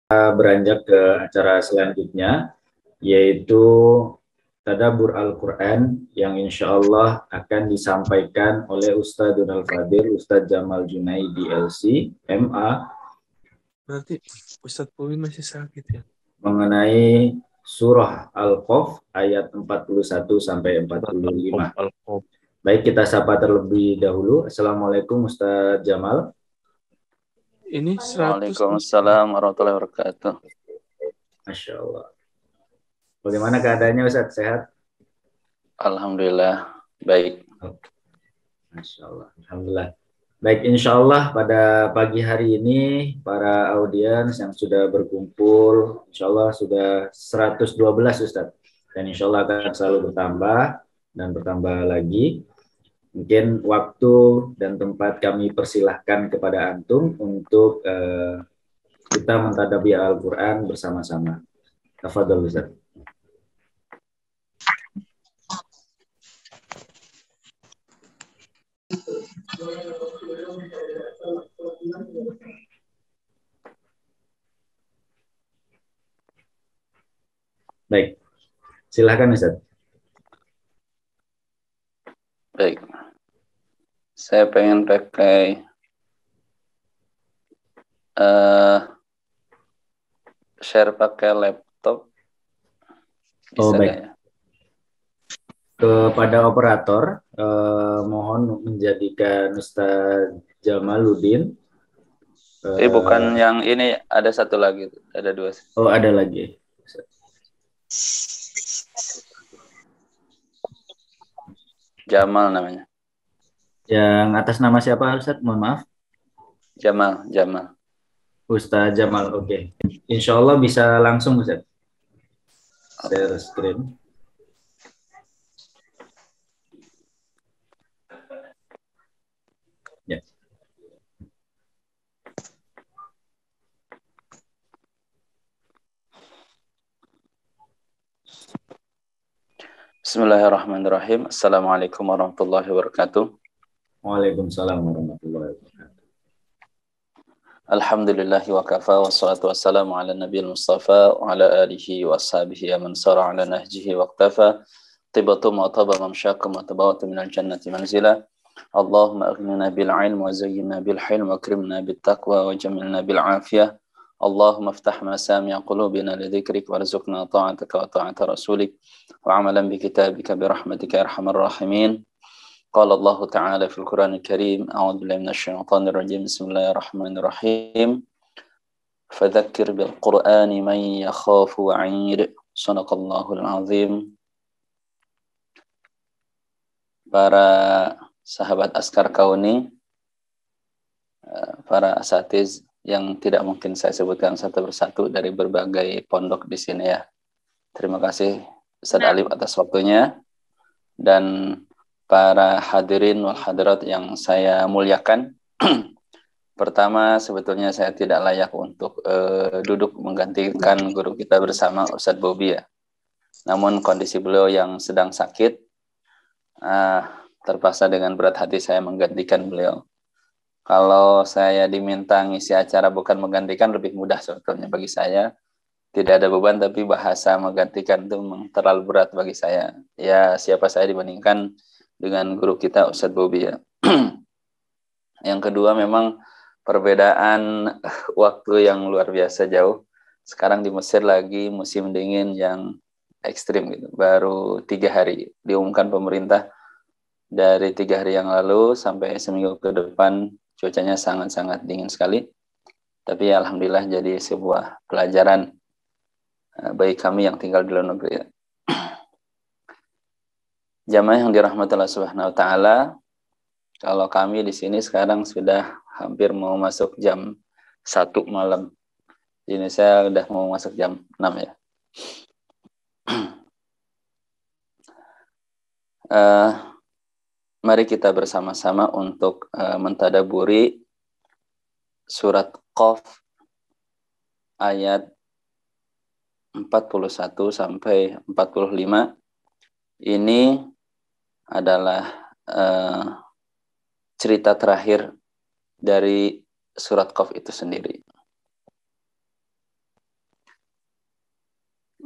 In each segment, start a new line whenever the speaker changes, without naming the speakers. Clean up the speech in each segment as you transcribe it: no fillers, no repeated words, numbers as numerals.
beranjak ke acara selanjutnya, yaitu Tadabbur Al-Quran yang insya Allah akan disampaikan oleh Ustadz Donald Fadil, Ustadz Jamal Junaidi LC, MA.
Berarti Ustadz Powin masih sakit ya?
Mengenai surah Al-Qaf ayat 41 sampai 45. Baik, kita sapa terlebih dahulu. Assalamualaikum Ustadz Jamal.
Ini 100.
Waalaikumsalam warahmatullahi wabarakatuh.
Masya Allah. Bagaimana keadaannya Ustadz? Sehat?
Alhamdulillah, baik.
Masya Allah. Alhamdulillah. Baik, insya Allah pada pagi hari ini para audiens yang sudah berkumpul, insya Allah sudah 112 Ustadz. Dan insya Allah akan selalu bertambah dan bertambah lagi. Mungkin waktu dan tempat kami persilahkan kepada antum untuk kita mentadabbur Al-Quran bersama-sama. Tafadhol Ustaz. Baik, silahkan Ustaz.
Baik. Saya pengen pakai share pakai laptop. Bisa
baik.
ya?
Kepada operator, mohon menjadikan Ustaz Jamaluddin.
Bukan yang ini, ada satu lagi, ada dua.
Oh, ada lagi.
Jamal namanya.
Yang atas nama siapa Ustaz? Mohon maaf.
Jamal.
Ustaz Jamal, oke. Insya Allah bisa langsung Ustaz. Share screen. Ya.
Bismillahirrahmanirrahim. Assalamualaikum warahmatullahi wabarakatuh.
Waalaikumsalam warahmatullahi wabarakatuh.
Alhamdulillahi wa kafa wassalatu wassalamu ala nabiyil mustafa wa ala alihi wa ashabihi man sara ala nahjihi wa iktafa tibatum wa taba mamsyakum wa tabawatu minal jannati manzila. Allahumma aghnina bil ilm wa zayyinna bil hilm wa akrimna bit taqwa wa jamilna bil afiyah. Allahumma aftah masami'a qulubina li dzikrik warzuqna ta'ataka wa ta'ata rasulik wa amalan bi kitabika bi rahmatika ya arhamar rahimin. Qala Allah Ta'ala fil Qur'anil Karim, a'udzu billahi minasyaitonir rajim. Bismillahirrahmanirrahim. Fadzakkir bil Qur'ani man yakhafu wa'id. Shadaqallahul azim. Para sahabat Askar Kauni, para asatiz yang tidak mungkin saya sebutkan satu persatu dari berbagai pondok di sini ya. Terima kasih Ustaz Alif atas waktunya, dan para hadirin wal hadirat yang saya muliakan. Pertama, sebetulnya saya tidak layak untuk duduk menggantikan guru kita bersama Ustadz Bobi ya. Namun kondisi beliau yang sedang sakit, terpaksa dengan berat hati saya menggantikan beliau. Kalau saya diminta ngisi acara bukan menggantikan, lebih mudah sebetulnya bagi saya. Tidak ada beban, tapi bahasa menggantikan itu memang terlalu berat bagi saya. Ya, siapa saya dibandingkan dengan guru kita Ustadz Bobi ya. Yang kedua, memang perbedaan waktu yang luar biasa jauh. Sekarang di Mesir lagi musim dingin yang ekstrim gitu. Baru 3 hari diumumkan pemerintah, dari 3 hari yang lalu sampai seminggu ke depan cuacanya sangat-sangat dingin sekali. Tapi alhamdulillah jadi sebuah pelajaran bagi kami yang tinggal di luar negeri ya. Jamaah yang dirahmati Allah Subhanahu wa taala, kalau kami di sini sekarang sudah hampir mau masuk jam 1 malam. Ini saya udah mau masuk jam 6 ya. Mari kita bersama-sama untuk mentadaburi surat Qaf ayat 41 sampai 45. Ini adalah cerita terakhir dari surat Qaf itu sendiri.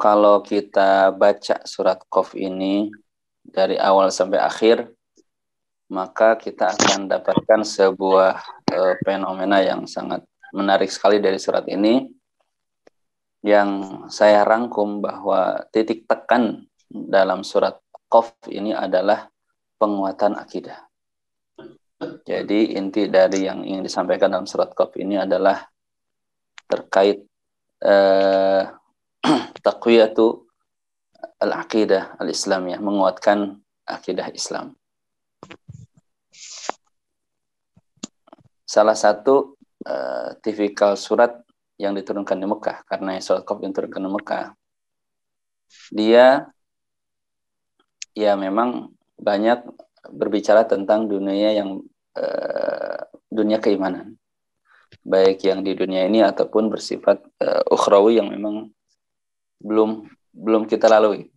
kalau kita baca surat Qaf ini dari awal sampai akhir, maka kita akan dapatkan sebuah fenomena yang sangat menarik sekali dari surat ini, yang saya rangkum bahwa titik tekan dalam surat Qaf ini adalah penguatan akidah. Jadi inti dari yang ingin disampaikan dalam surat Qaf ini adalah terkait taqwiyatu al-aqidah al-islamiyah, menguatkan akidah Islam. Salah satu tipikal surat yang diturunkan di Mekah, karena surat Qaf yang diturunkan di Mekah, dia ya memang banyak berbicara tentang dunia yang dunia keimanan, baik yang di dunia ini ataupun bersifat ukhrawi yang memang belum kita lalui.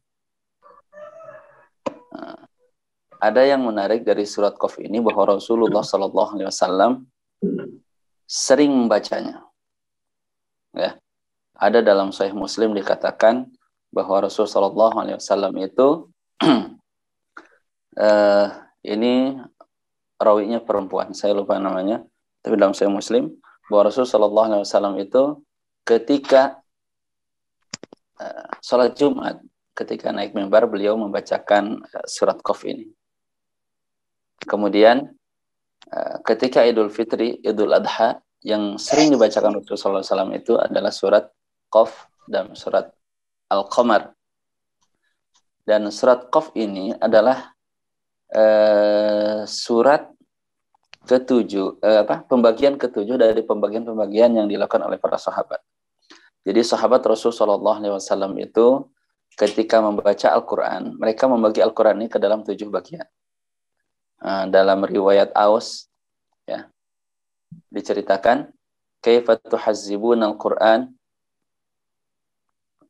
Ada yang menarik dari surat Qaf ini bahwa Rasulullah SAW sering membacanya. Ya, ada dalam Sahih Muslim dikatakan bahwa Rasulullah SAW itu ini rawinya perempuan, saya lupa namanya, tapi dalam Sahih Muslim bahwa Rasulullah SAW itu ketika sholat Jumat, ketika naik mimbar, beliau membacakan surat Qaf ini. Kemudian ketika Idul Fitri, Idul Adha, yang sering dibacakan Rasulullah SAW itu adalah surat Qaf dan surat Al-Qamar. Dan surat Qaf ini adalah surat ketujuh, pembagian ketujuh dari pembagian-pembagian yang dilakukan oleh para sahabat. Jadi sahabat Rasulullah SAW itu ketika membaca Al-Quran, mereka membagi Al-Quran ini ke dalam 7 bagian. Dalam riwayat Aus, ya, diceritakan, kaifa tuhazzibuna Al-Quran,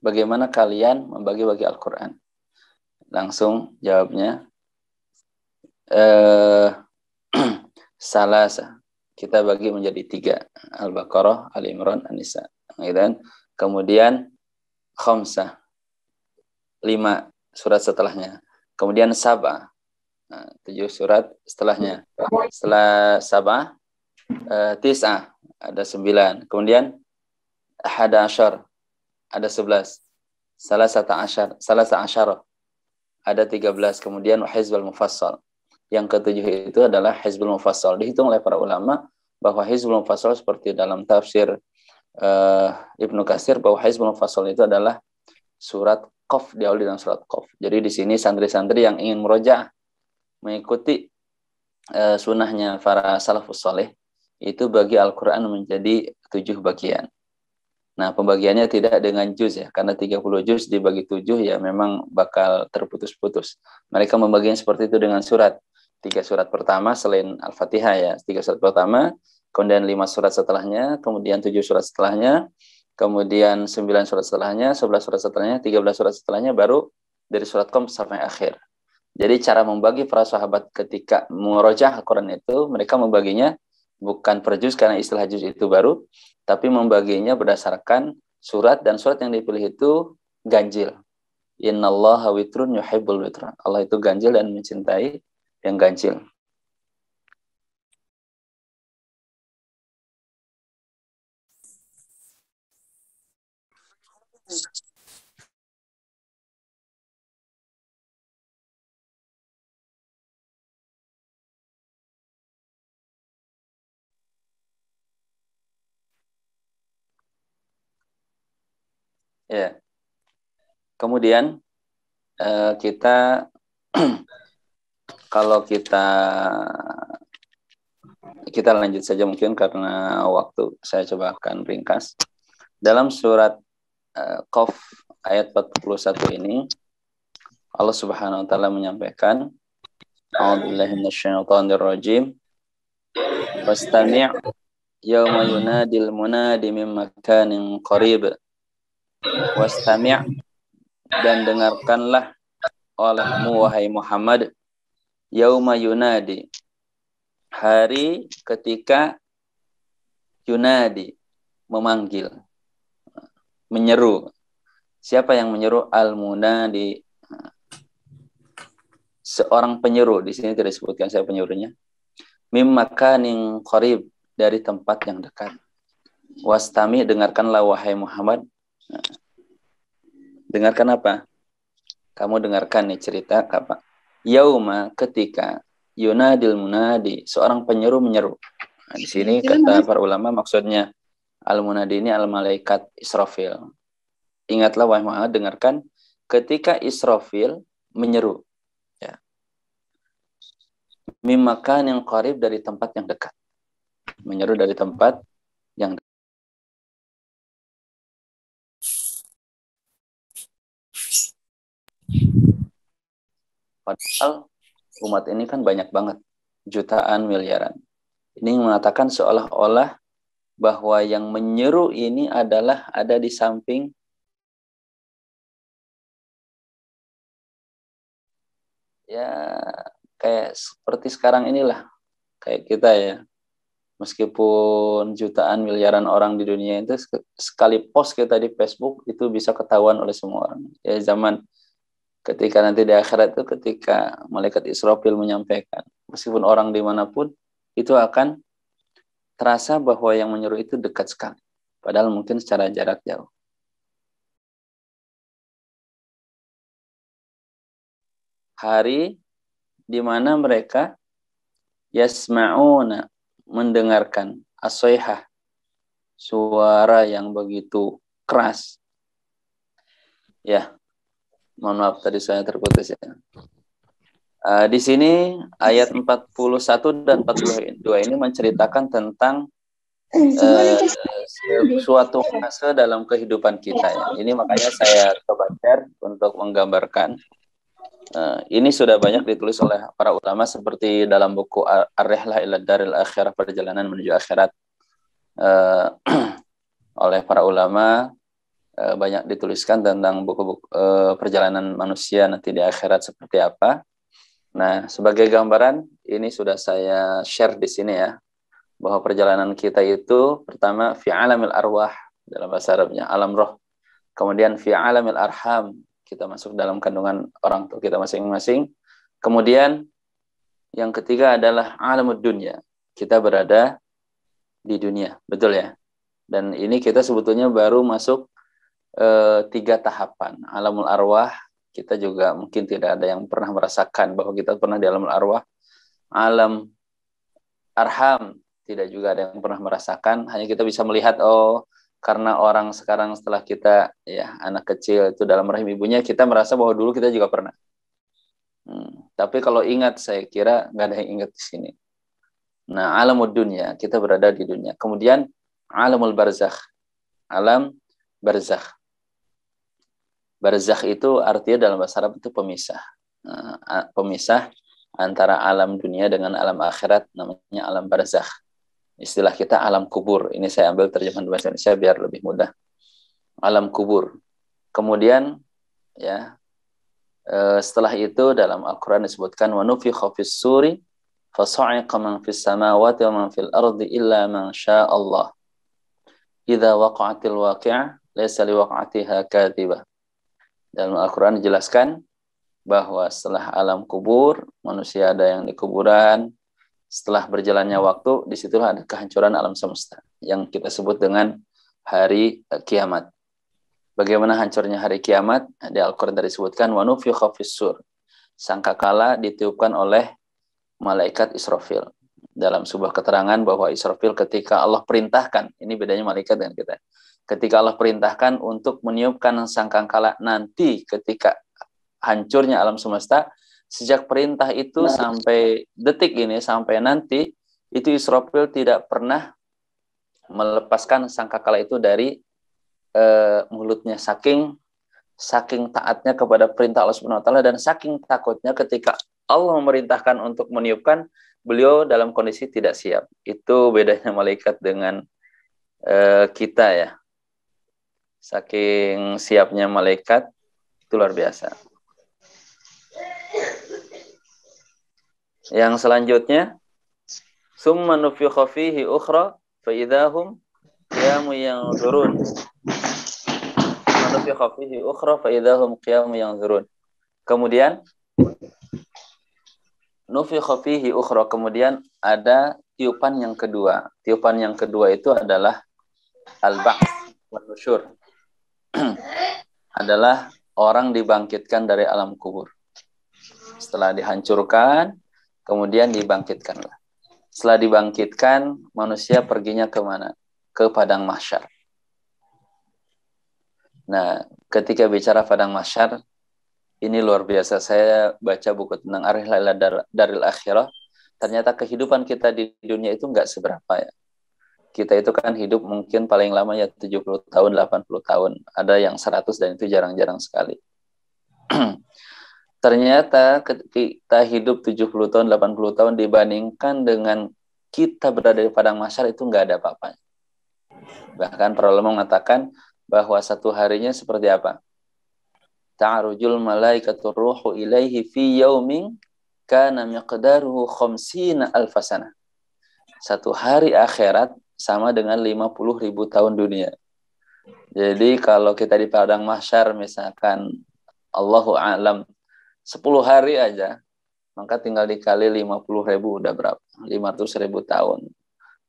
bagaimana kalian membagi-bagi Al-Quran? Langsung jawabnya, salasa, kita bagi menjadi 3, Al-Baqarah, Al-Imran, An-Nisa. Kemudian khamsah, 5 surat setelahnya. Kemudian sabah, 7 surat setelahnya. Setelah sabah, tis'ah, ada 9. Kemudian ahada asyar, ada 11. Salasata asyar, ada 13. Kemudian Hizbul Mufassal. Yang ke-7 itu adalah Hizbul Mufassal. Dihitung oleh para ulama bahwa Hizbul Mufassal seperti dalam tafsir Ibnu Katsir, bahwa Hizbul Mufassal itu adalah surat Qaf, diawali dengan surat Qaf. Jadi di sini santri-santri yang ingin murojaah mengikuti sunnahnya para salafus saleh itu bagi Al-Quran menjadi 7 bagian. Nah, pembagiannya tidak dengan juz ya, karena 30 juz dibagi 7 ya memang bakal terputus-putus. Mereka membaginya seperti itu dengan surat. 3 surat pertama selain Al-Fatihah ya, 3 surat pertama, kemudian 5 surat setelahnya, kemudian 7 surat setelahnya, kemudian 9 surat setelahnya, 11 surat setelahnya, 13 surat setelahnya, baru dari surat Qaf sampai akhir. Jadi cara membagi para sahabat ketika murojaah Al-Quran itu, mereka membaginya bukan per juz karena istilah juz itu baru, tapi membaginya berdasarkan surat, dan surat yang dipilih itu ganjil. Innallaha witrun yuhibbul witra. Allah itu ganjil dan mencintai yang ganjil. Ya. Kemudian kita kalau kita lanjut saja mungkin karena waktu, saya coba akan ringkas. Dalam surat Qaf ayat 41 ini Allah Subhanahu wa taala menyampaikan, A'udzubillahi minasyaitonir rajim. Wastami' yauma yunadil munadi min makanin qarib. Wastami', dan dengarkanlah olehmu wahai Muhammad, yauma yunadi, hari ketika yunadi, memanggil, menyeru. Siapa yang menyeru? Al-munadi. Seorang penyeru. Di sini tidak disebutkan siapa penyuruhnya. Mim makanin qarib, dari tempat yang dekat. Wastami, dengarkanlah wahai Muhammad. Dengarkan apa? Kamu dengarkan nih cerita apa? Yauma, ketika yunadil munadi, seorang penyeru menyeru. Nah, di sini kata para ulama maksudnya al-munadi ini al-malaikat Israfil. Ingatlah wahai Muhammad, dengarkan ketika Israfil menyeru. Ya. Mim makanin qarib, dari tempat yang dekat. Menyeru dari tempat yang dekat. Padahal umat ini kan banyak banget, jutaan, miliaran. Ini mengatakan seolah-olah bahwa yang menyeru ini adalah ada di samping ya, kayak seperti sekarang inilah, kayak kita ya. Meskipun jutaan, miliaran orang di dunia itu, sekali post kita di Facebook itu bisa ketahuan oleh semua orang. Ya, zaman ketika nanti di akhirat itu, ketika malaikat Israfil menyampaikan, meskipun orang dimanapun, itu akan terasa bahwa yang menyuruh itu dekat sekali. Padahal mungkin secara jarak jauh. Hari di mana mereka yasma'una, mendengarkan, as-sayhah, suara yang begitu keras. Ya, mohon maaf tadi saya terputus ya. Di sini ayat 41 dan 42 ini menceritakan tentang suatu fase dalam kehidupan kita ya. Ini makanya saya coba share untuk menggambarkan. Ini sudah banyak ditulis oleh para ulama seperti dalam buku Ar-Rihlah ila Daril Akhirah, perjalanan menuju akhirat, oleh para ulama. Banyak dituliskan tentang buku-buku perjalanan manusia nanti di akhirat seperti apa. Nah, sebagai gambaran ini sudah saya share di sini ya, bahwa perjalanan kita itu pertama fi alamil arwah, dalam bahasa Arabnya alam roh. Kemudian fi alamil arham, kita masuk dalam kandungan orang tua kita masing-masing. Kemudian yang ketiga adalah alamud dunya, kita berada di dunia, betul ya. Dan ini kita sebetulnya baru masuk 3 tahapan. Alamul arwah, kita juga mungkin tidak ada yang pernah merasakan bahwa kita pernah di alamul arwah. Alam arham, tidak juga ada yang pernah merasakan. Hanya kita bisa melihat, oh, karena orang sekarang setelah kita ya anak kecil itu dalam rahim ibunya, kita merasa bahwa dulu kita juga pernah. Tapi kalau ingat, saya kira nggak ada yang ingat di sini. Nah, alamud dunya, kita berada di dunia. Kemudian alamul barzakh, alam barzakh. Barzakh itu artinya dalam bahasa Arab itu pemisah. Pemisah antara alam dunia dengan alam akhirat, namanya alam barzakh. Istilah kita alam kubur. Ini saya ambil terjemahan bahasa Indonesia biar lebih mudah. Alam kubur. Kemudian ya, setelah itu dalam Al-Quran disebutkan wa nufikha fis suri fasa'iqa man fis samawati wa man fil ardi illa man syaa Allah. Idza waqa'atil waqi'ah laysa liwaqa'atiha kadhibah. Dalam Al-Quran dijelaskan bahwa setelah alam kubur, manusia ada yang di kuburan. Setelah berjalannya waktu, disitulah ada kehancuran alam semesta yang kita sebut dengan hari kiamat. Bagaimana hancurnya hari kiamat? Di Al-Quran disebutkan wa nufikha fis sur. Sangkakala ditiupkan oleh malaikat Israfil. Dalam sebuah keterangan bahwa Israfil ketika Allah perintahkan, ini bedanya malaikat dengan kita. Ketika Allah perintahkan untuk meniupkan sangkakala nanti ketika hancurnya alam semesta, sejak perintah itu sampai detik ini, sampai nanti, itu Israfil tidak pernah melepaskan sangkakala itu dari mulutnya, saking taatnya kepada perintah Allah Subhanahu wa taala, dan saking takutnya ketika Allah memerintahkan untuk meniupkan, beliau dalam kondisi tidak siap. Itu bedanya malaikat dengan kita ya. Saking siapnya malaikat, itu luar biasa. Yang selanjutnya, summa nufikha fihi ukhra fa idahum qiyamun yanzurun. nufikha fihi ukhra fa idahum qiyamun yanzurun. Kemudian nufikha fihi ukhra, kemudian ada tiupan yang kedua. Tiupan yang kedua itu adalah al-ba'ts wan nusyur. Adalah orang dibangkitkan dari alam kubur. Setelah dihancurkan, kemudian dibangkitkanlah. Setelah dibangkitkan, manusia perginya kemana? Ke padang mahsyar. Nah, ketika bicara padang mahsyar, ini luar biasa. Saya baca buku tentang Arih Laila Daril Akhirah. Ternyata kehidupan kita di dunia itu nggak seberapa ya. Kita itu kan hidup mungkin paling lama ya 70 tahun, 80 tahun. Ada yang 100 dan itu jarang-jarang sekali. Ternyata kita hidup 70 tahun, 80 tahun dibandingkan dengan kita berada di padang mahsyar itu nggak ada apa-apanya. Bahkan para ulama mengatakan bahwa satu harinya seperti apa? Ta'arujul malaikatur ruhu ilaihi fi yaumin kana miqdaruhu 50 alfasana. Satu hari akhirat sama dengan 50.000 tahun dunia. Jadi kalau kita di padang mahsyar misalkan Allahu a'lam 10 hari aja, maka tinggal dikali 50.000 udah berapa? 500.000 tahun.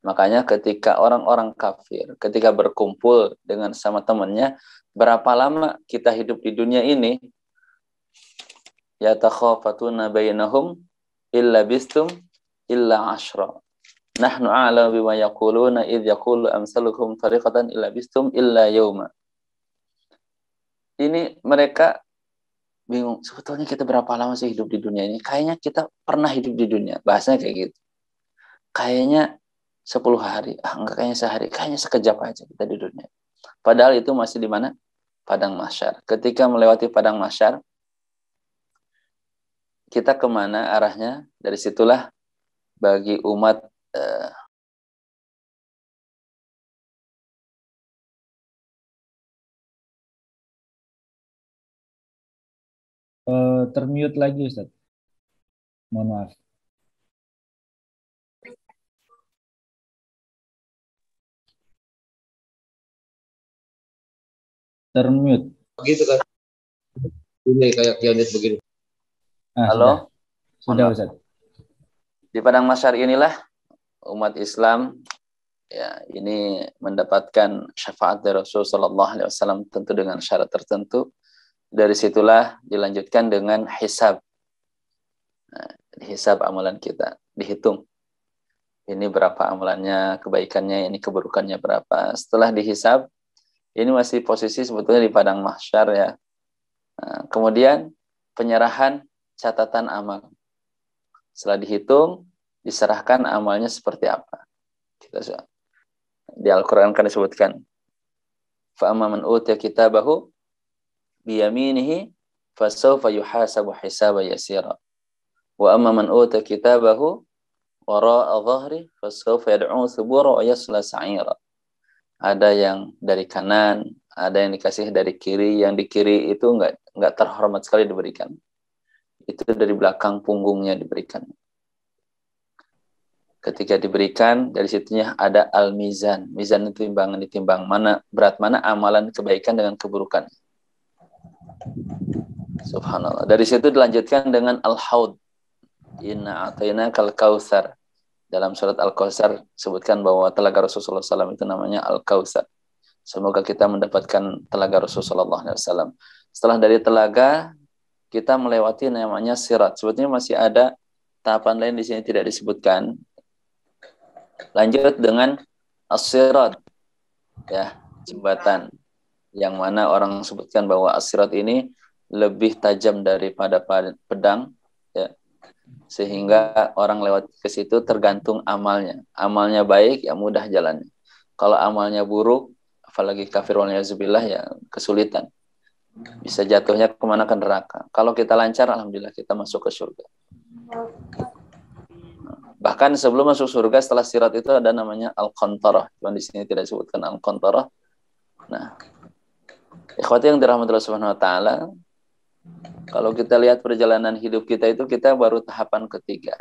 Makanya ketika orang-orang kafir, ketika berkumpul dengan sama temannya, berapa lama kita hidup di dunia ini? Yatakhafatuna bainahum illa bistum illa ashra. Nahnu a'lamu bima yaquluna idh yaqulu amsalukum tariqatan illa bistum illa yauma. Ini mereka bingung, sebetulnya kita berapa lama sih hidup di dunia ini? Kayaknya kita pernah hidup di dunia. Bahasanya kayak gitu. Kayaknya 10 hari, enggak kayaknya sehari, kayaknya sekejap aja kita di dunia. Padahal itu masih di mana? Padang mahsyar. Ketika melewati padang mahsyar, kita kemana arahnya? Dari situlah bagi umat
termute lagi Ustaz. Mohon maaf. Termute.
Begitu kan. Ini kayak unit begini.
halo?
Sudah Ustaz.
Di padang mahsyar inilah umat Islam ya ini mendapatkan syafaat dari Rasulullah sallallahu alaihi wasallam tentu dengan syarat tertentu. Dari situlah dilanjutkan dengan hisab. Nah, hisab amalan kita, dihitung. Ini berapa amalannya, kebaikannya, ini keburukannya berapa. Setelah dihisab, ini masih posisi sebetulnya di padang mahsyar ya. Nah, kemudian penyerahan catatan amal. Setelah dihitung, diserahkan amalnya seperti apa. Kita di Al-Quran kan disebutkan, فَأَمَّا مَنْ أُوتِيَ كِتَابَهُ بِيَمِينِهِ فَسَوْفَ يُحَاسَبُ حِسَابًا يَسِيرًا وَأَمَّا مَنْ أُوتِيَ كِتَابَهُ وَرَاءَ ظَهْرِهِ فَسَوْفَ يَدْعُو ثُبُورًا وَيَصْلَى سَعِيرًا. Ada yang dari kanan, ada yang dikasih dari kiri. Yang di kiri itu enggak terhormat sekali diberikan. Itu dari belakang punggungnya diberikan. Ketika diberikan, dari situnya ada al-mizan. Mizan itu timbangan, ditimbang mana berat mana amalan kebaikan dengan keburukan. Subhanallah. Dari situ dilanjutkan dengan al-haud. Inna a'tayna kal kautsar. Dalam surat Al-Kautsar sebutkan bahwa telaga Rasulullah SAW itu namanya Al-Kautsar. Semoga kita mendapatkan telaga Rasulullah SAW. Setelah dari telaga, kita melewati namanya sirat. Sebetulnya masih ada tahapan lain di sini tidak disebutkan. Lanjut dengan as-sirat, ya, jembatan. Yang mana orang sebutkan bahwa as-sirat ini lebih tajam daripada pedang, ya. Sehingga orang lewat ke situ tergantung amalnya. Amalnya baik, ya mudah jalannya. Kalau amalnya buruk, apalagi kafir waliyadzubillah, ya kesulitan. Bisa jatuhnya kemana, ke neraka. Kalau kita lancar, alhamdulillah kita masuk ke surga. Bahkan sebelum masuk surga, setelah sirat itu ada namanya al-qantarah. Cuma di sini tidak disebutkan al-qantarah. Nah, ikhwati yang dirahmati Allah Subhanahu wa taala, kalau kita lihat perjalanan hidup kita itu, kita baru tahapan ketiga.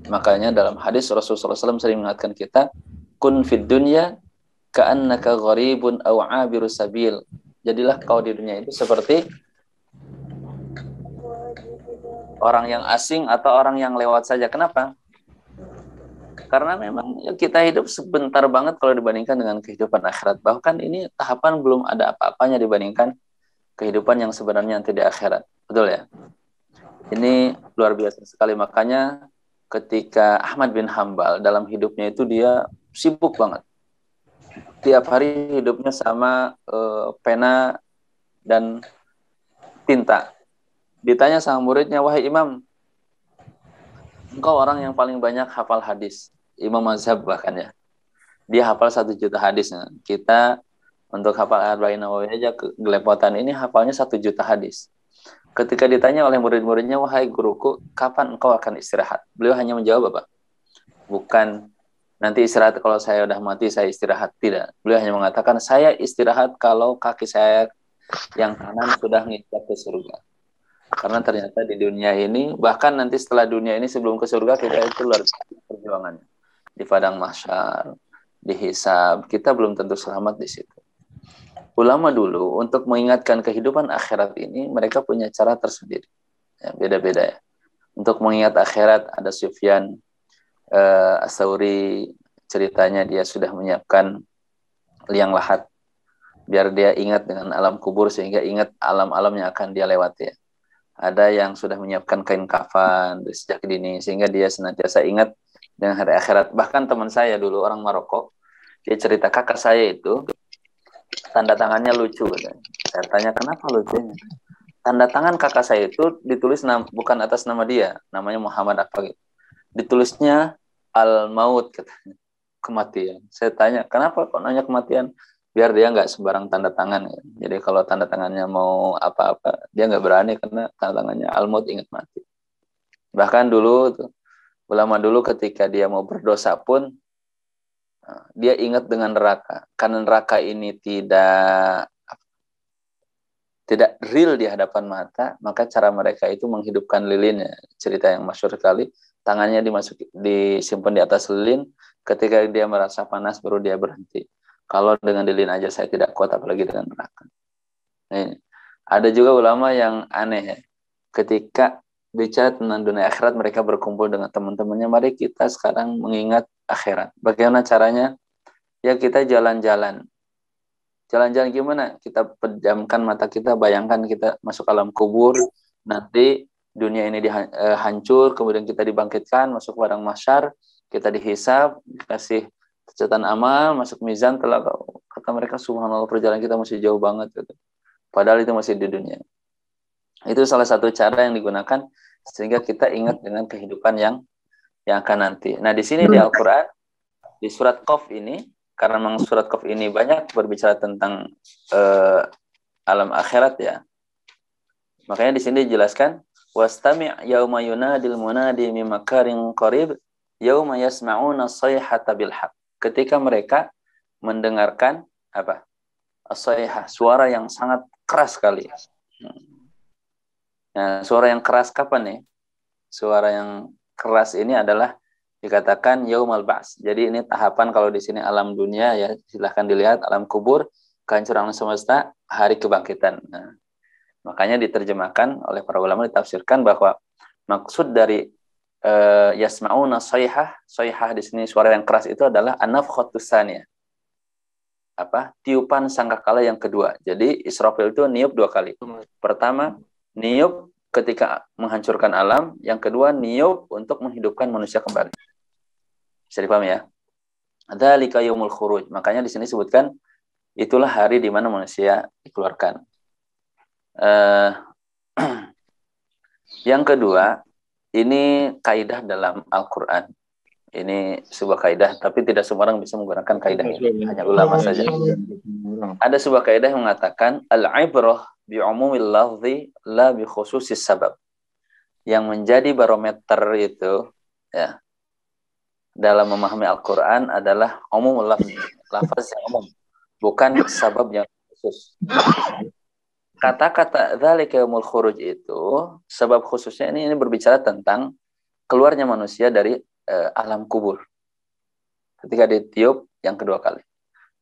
Makanya dalam hadis Rasulullah SAW sering mengingatkan kita, kun fid dunya ka'annaka gharibun aw 'abiru sabil. Jadilah kau di dunia itu seperti orang yang asing atau orang yang lewat saja. Kenapa? Karena memang ya, kita hidup sebentar banget kalau dibandingkan dengan kehidupan akhirat. Bahkan ini tahapan belum ada apa-apanya dibandingkan kehidupan yang sebenarnya nanti di akhirat. Betul ya? Ini luar biasa sekali. Makanya ketika Ahmad bin Hambal dalam hidupnya itu dia sibuk banget. Tiap hari hidupnya sama pena dan tinta. Ditanya sama muridnya, wahai imam, engkau orang yang paling banyak hafal hadis. Imam mazhab bahkan ya. Dia hafal 1 juta hadis. Nah, kita untuk hafal Arba'in Nawawi aja gelepotan ini hafalnya 1 juta hadis. Ketika ditanya oleh murid-muridnya, wahai guruku, kapan engkau akan istirahat? Beliau hanya menjawab apa? Bukan nanti istirahat kalau saya udah mati saya istirahat. Tidak. Beliau hanya mengatakan saya istirahat kalau kaki saya yang kanan sudah nginjak ke surga. Karena ternyata di dunia ini, bahkan nanti setelah dunia ini sebelum ke surga, kita itu luar biasa perjuangannya. Di padang mahsyar, dihisab, kita belum tentu selamat di situ. Ulama dulu untuk mengingatkan kehidupan akhirat ini, mereka punya cara tersendiri. Ya, beda-beda ya. Untuk mengingat akhirat, ada Sufyan As-Tsauri, ceritanya dia sudah menyiapkan liang lahat, biar dia ingat dengan alam kubur, sehingga ingat alam-alam yang akan dia lewati ya. Ada yang sudah menyiapkan kain kafan sejak dini, sehingga dia senantiasa ingat dengan hari akhirat. Bahkan teman saya dulu, orang Maroko, dia cerita kakak saya itu, tanda tangannya lucu. Saya tanya, kenapa lucunya? Tanda tangan kakak saya itu ditulis bukan atas nama dia, namanya Muhammad apa gitu. Ditulisnya Al-Maut, katanya, kematian. Saya tanya, kenapa kok nanya kematian? Biar dia nggak sembarang tanda tangan. Ya. Jadi kalau tanda tangannya mau apa-apa, dia nggak berani karena tanda tangannya Al-Maut, ingat mati. Bahkan dulu tuh, ulama dulu ketika dia mau berdosa pun, dia ingat dengan neraka. Karena neraka ini tidak real di hadapan mata, maka cara mereka itu menghidupkan lilinnya. Cerita yang masyhur sekali, tangannya disimpan di atas lilin, ketika dia merasa panas baru dia berhenti. Kalau dengan lilin aja saya tidak kuat, apalagi dengan neraka. Nah, ini. Ada juga ulama yang aneh ya. Ketika bicara tentang dunia akhirat, mereka berkumpul dengan teman-temannya. Mari kita sekarang mengingat akhirat. Bagaimana caranya? Ya kita jalan-jalan. Jalan-jalan gimana? Kita pejamkan mata kita, bayangkan kita masuk alam kubur. Nanti dunia ini hancur, kemudian kita dibangkitkan, masuk padang mahsyar, kita dihisab, dikasih catatan amal, masuk mizan. Kata mereka, subhanallah, perjalanan kita masih jauh banget gitu. Padahal itu masih di dunia. Itu salah satu cara yang digunakan sehingga kita ingat dengan kehidupan yang akan nanti. Nah, di sini di Al-Qur'an, di surat Qaf ini, karena memang surat Qaf ini banyak berbicara tentang alam akhirat ya. Makanya di sini dijelaskan, wastami' yauma yunadil munadi min makarin qarib yauma yasma'una as-sayhata bil haqq. Ketika mereka mendengarkan apa? As-sayhah, suara yang sangat keras sekali. Nah, suara yang keras kapan nih? Suara yang keras ini adalah dikatakan yaumal ba's. Jadi ini tahapan kalau di sini alam dunia ya, silahkan dilihat alam kubur, kehancuran semesta, hari kebangkitan. Nah, makanya diterjemahkan oleh para ulama, ditafsirkan bahwa maksud dari yasma'una sayhah di sini suara yang keras itu adalah an-nafkhatus tsaniyah. Apa? Tiupan sangkakala yang kedua. Jadi Israfil itu niup 2 kali. Pertama, niup ketika menghancurkan alam, yang kedua niup untuk menghidupkan manusia kembali. Bisa dipahami ya? Dzalika yaumul khuruj. Makanya di sini disebutkan itulah hari di mana manusia dikeluarkan. Yang kedua, ini kaidah dalam Al-Qur'an. Ini sebuah kaidah, tapi tidak semua orang bisa menggunakan kaidah ini. Hanya ulama saja. Ada sebuah kaidah yang mengatakan al-ibrah bi'umumil lafzi la bi khususis sabab. Yang menjadi barometer itu ya dalam memahami Al-Qur'an adalah umumul lafzi, lafaz yang umum, bukan sabab yang khusus. Kata-kata dzalika yaumul khuruj itu sebab khususnya ini berbicara tentang keluarnya manusia dari alam kubur ketika ditiup yang kedua kali.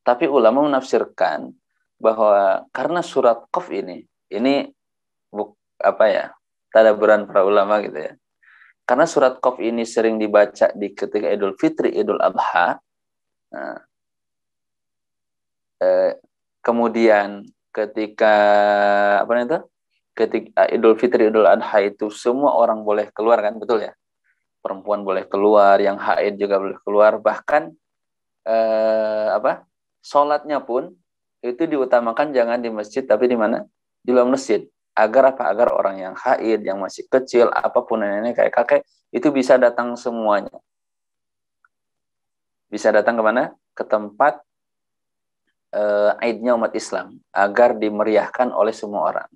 Tapi ulama menafsirkan bahwa karena surat Qaf ini apa ya, tadaburan para ulama gitu ya. Karena surat Qaf ini sering dibaca di ketika Idul Fitri, Idul Adha. Nah, kemudian ketika apa itu? Ketika Idul Fitri, Idul Adha itu semua orang boleh keluar kan, betul ya? Perempuan boleh keluar, yang haid juga boleh keluar, bahkan sholatnya pun itu diutamakan jangan di masjid tapi di mana? Di luar masjid. Agar apa? Agar orang yang haid, yang masih kecil, apapun nenek kayak kakek itu bisa datang semuanya. Bisa datang kemana? Ke tempat Aidnya umat Islam agar dimeriahkan oleh semua orang.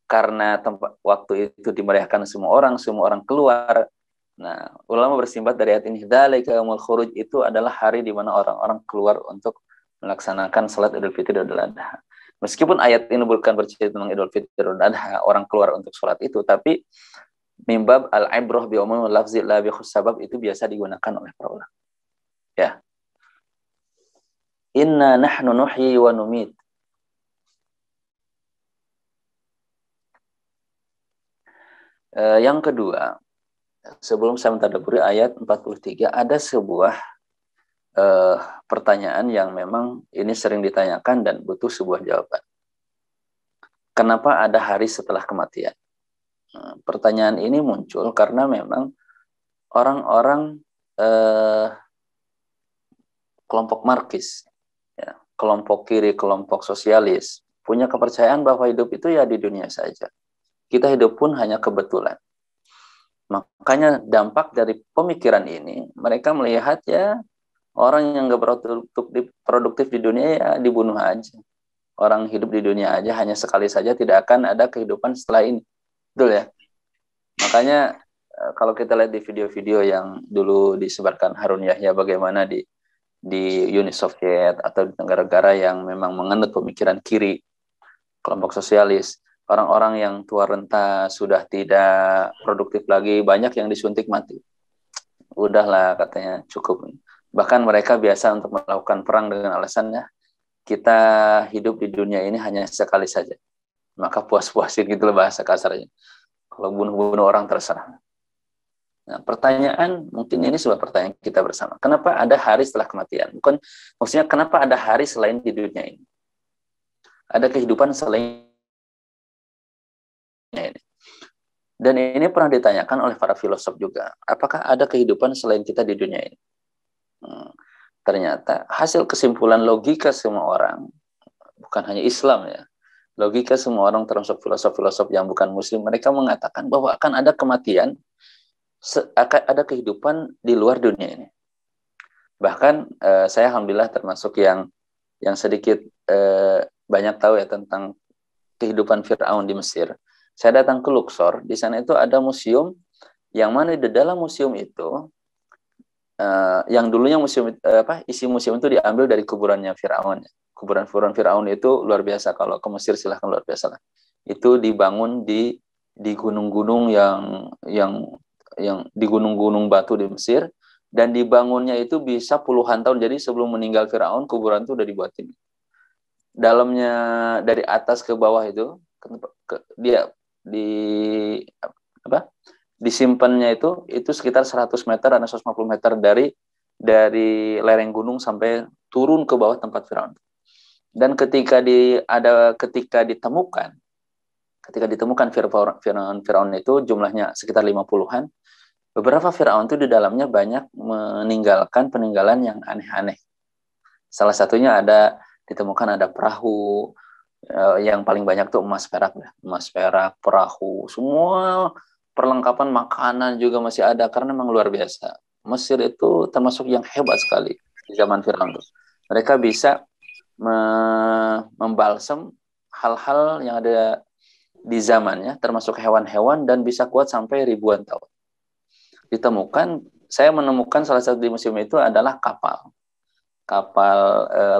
Karena tempat waktu itu dimeriahkan semua orang keluar. Nah, ulama bersimbat dari ayat ini, dzalika yaumul khuruj, itu adalah hari di mana orang-orang keluar untuk melaksanakan salat Idul Fitri dan Idul Adha. Meskipun ayat ini bukan bercerita tentang Idul Fitri dan Idul Adha, orang keluar untuk salat itu, tapi mimbab al-ibrah bi umumil lafzi la bi khusus sabab itu biasa digunakan oleh para ulama. Ya. Inna nahnu nuhyi wa numit. Yang kedua, sebelum saya mentadaburi ayat 43, ada sebuah pertanyaan yang memang ini sering ditanyakan dan butuh sebuah jawaban. Kenapa ada hari setelah kematian? Pertanyaan ini muncul karena memang orang-orang kelompok Marxis, ya, kelompok kiri, kelompok sosialis, punya kepercayaan bahwa hidup itu ya di dunia saja. Kita hidup pun hanya kebetulan. Makanya dampak dari pemikiran ini, mereka melihat ya orang yang nggak produktif di dunia ya dibunuh aja. Orang hidup di dunia aja hanya sekali saja, tidak akan ada kehidupan setelah ini. Betul ya? Makanya kalau kita lihat di video-video yang dulu disebarkan Harun Yahya bagaimana di Uni Soviet atau di negara-negara yang memang menganut pemikiran kiri, kelompok sosialis, orang-orang yang tua renta sudah tidak produktif lagi, banyak yang disuntik mati. Udahlah katanya cukup. Bahkan mereka biasa untuk melakukan perang dengan alasannya kita hidup di dunia ini hanya sekali saja. Maka puas-puasin gitu loh bahasa kasarnya. Kalau bunuh-bunuh orang terserah. Nah, pertanyaan, mungkin ini sebuah pertanyaan kita bersama. Kenapa ada hari setelah kematian? Bukan, maksudnya kenapa ada hari selain di dunia ini? Ada kehidupan selain ini. Dan ini pernah ditanyakan oleh para filosof juga. Apakah ada kehidupan selain kita di dunia ini? Ternyata hasil kesimpulan logika semua orang, bukan hanya Islam ya, logika semua orang termasuk filosof-filosof yang bukan Muslim, mereka mengatakan bahwa akan ada kematian, akan ada kehidupan di luar dunia ini. Bahkan saya alhamdulillah termasuk yang sedikit banyak tahu ya tentang kehidupan Fir'aun di Mesir. Saya datang ke Luxor, di sana itu ada museum, yang mana di dalam museum itu yang dulunya isi museum itu diambil dari kuburannya Firaun. Kuburan Firaun itu luar biasa, kalau ke Mesir silahkan, luar biasa lah. Itu dibangun di gunung-gunung yang di gunung-gunung batu di Mesir, dan dibangunnya itu bisa puluhan tahun. Jadi sebelum meninggal Firaun, kuburan itu udah dibuatin. Dalamnya dari atas ke bawah itu dia disimpannya itu sekitar 100 meter atau 150 meter dari lereng gunung sampai turun ke bawah tempat Firaun. Dan ketika ditemukan Firaun itu jumlahnya sekitar 50-an. Beberapa Firaun itu di dalamnya banyak meninggalkan peninggalan yang aneh-aneh. Salah satunya ditemukan ada perahu, yang paling banyak tuh emas perak, perahu, semua perlengkapan makanan juga masih ada, karena memang luar biasa. Mesir itu termasuk yang hebat sekali di zaman Firaun. Mereka bisa membalsem hal-hal yang ada di zamannya, termasuk hewan-hewan, dan bisa kuat sampai ribuan tahun. Saya menemukan salah satu di museum itu adalah kapal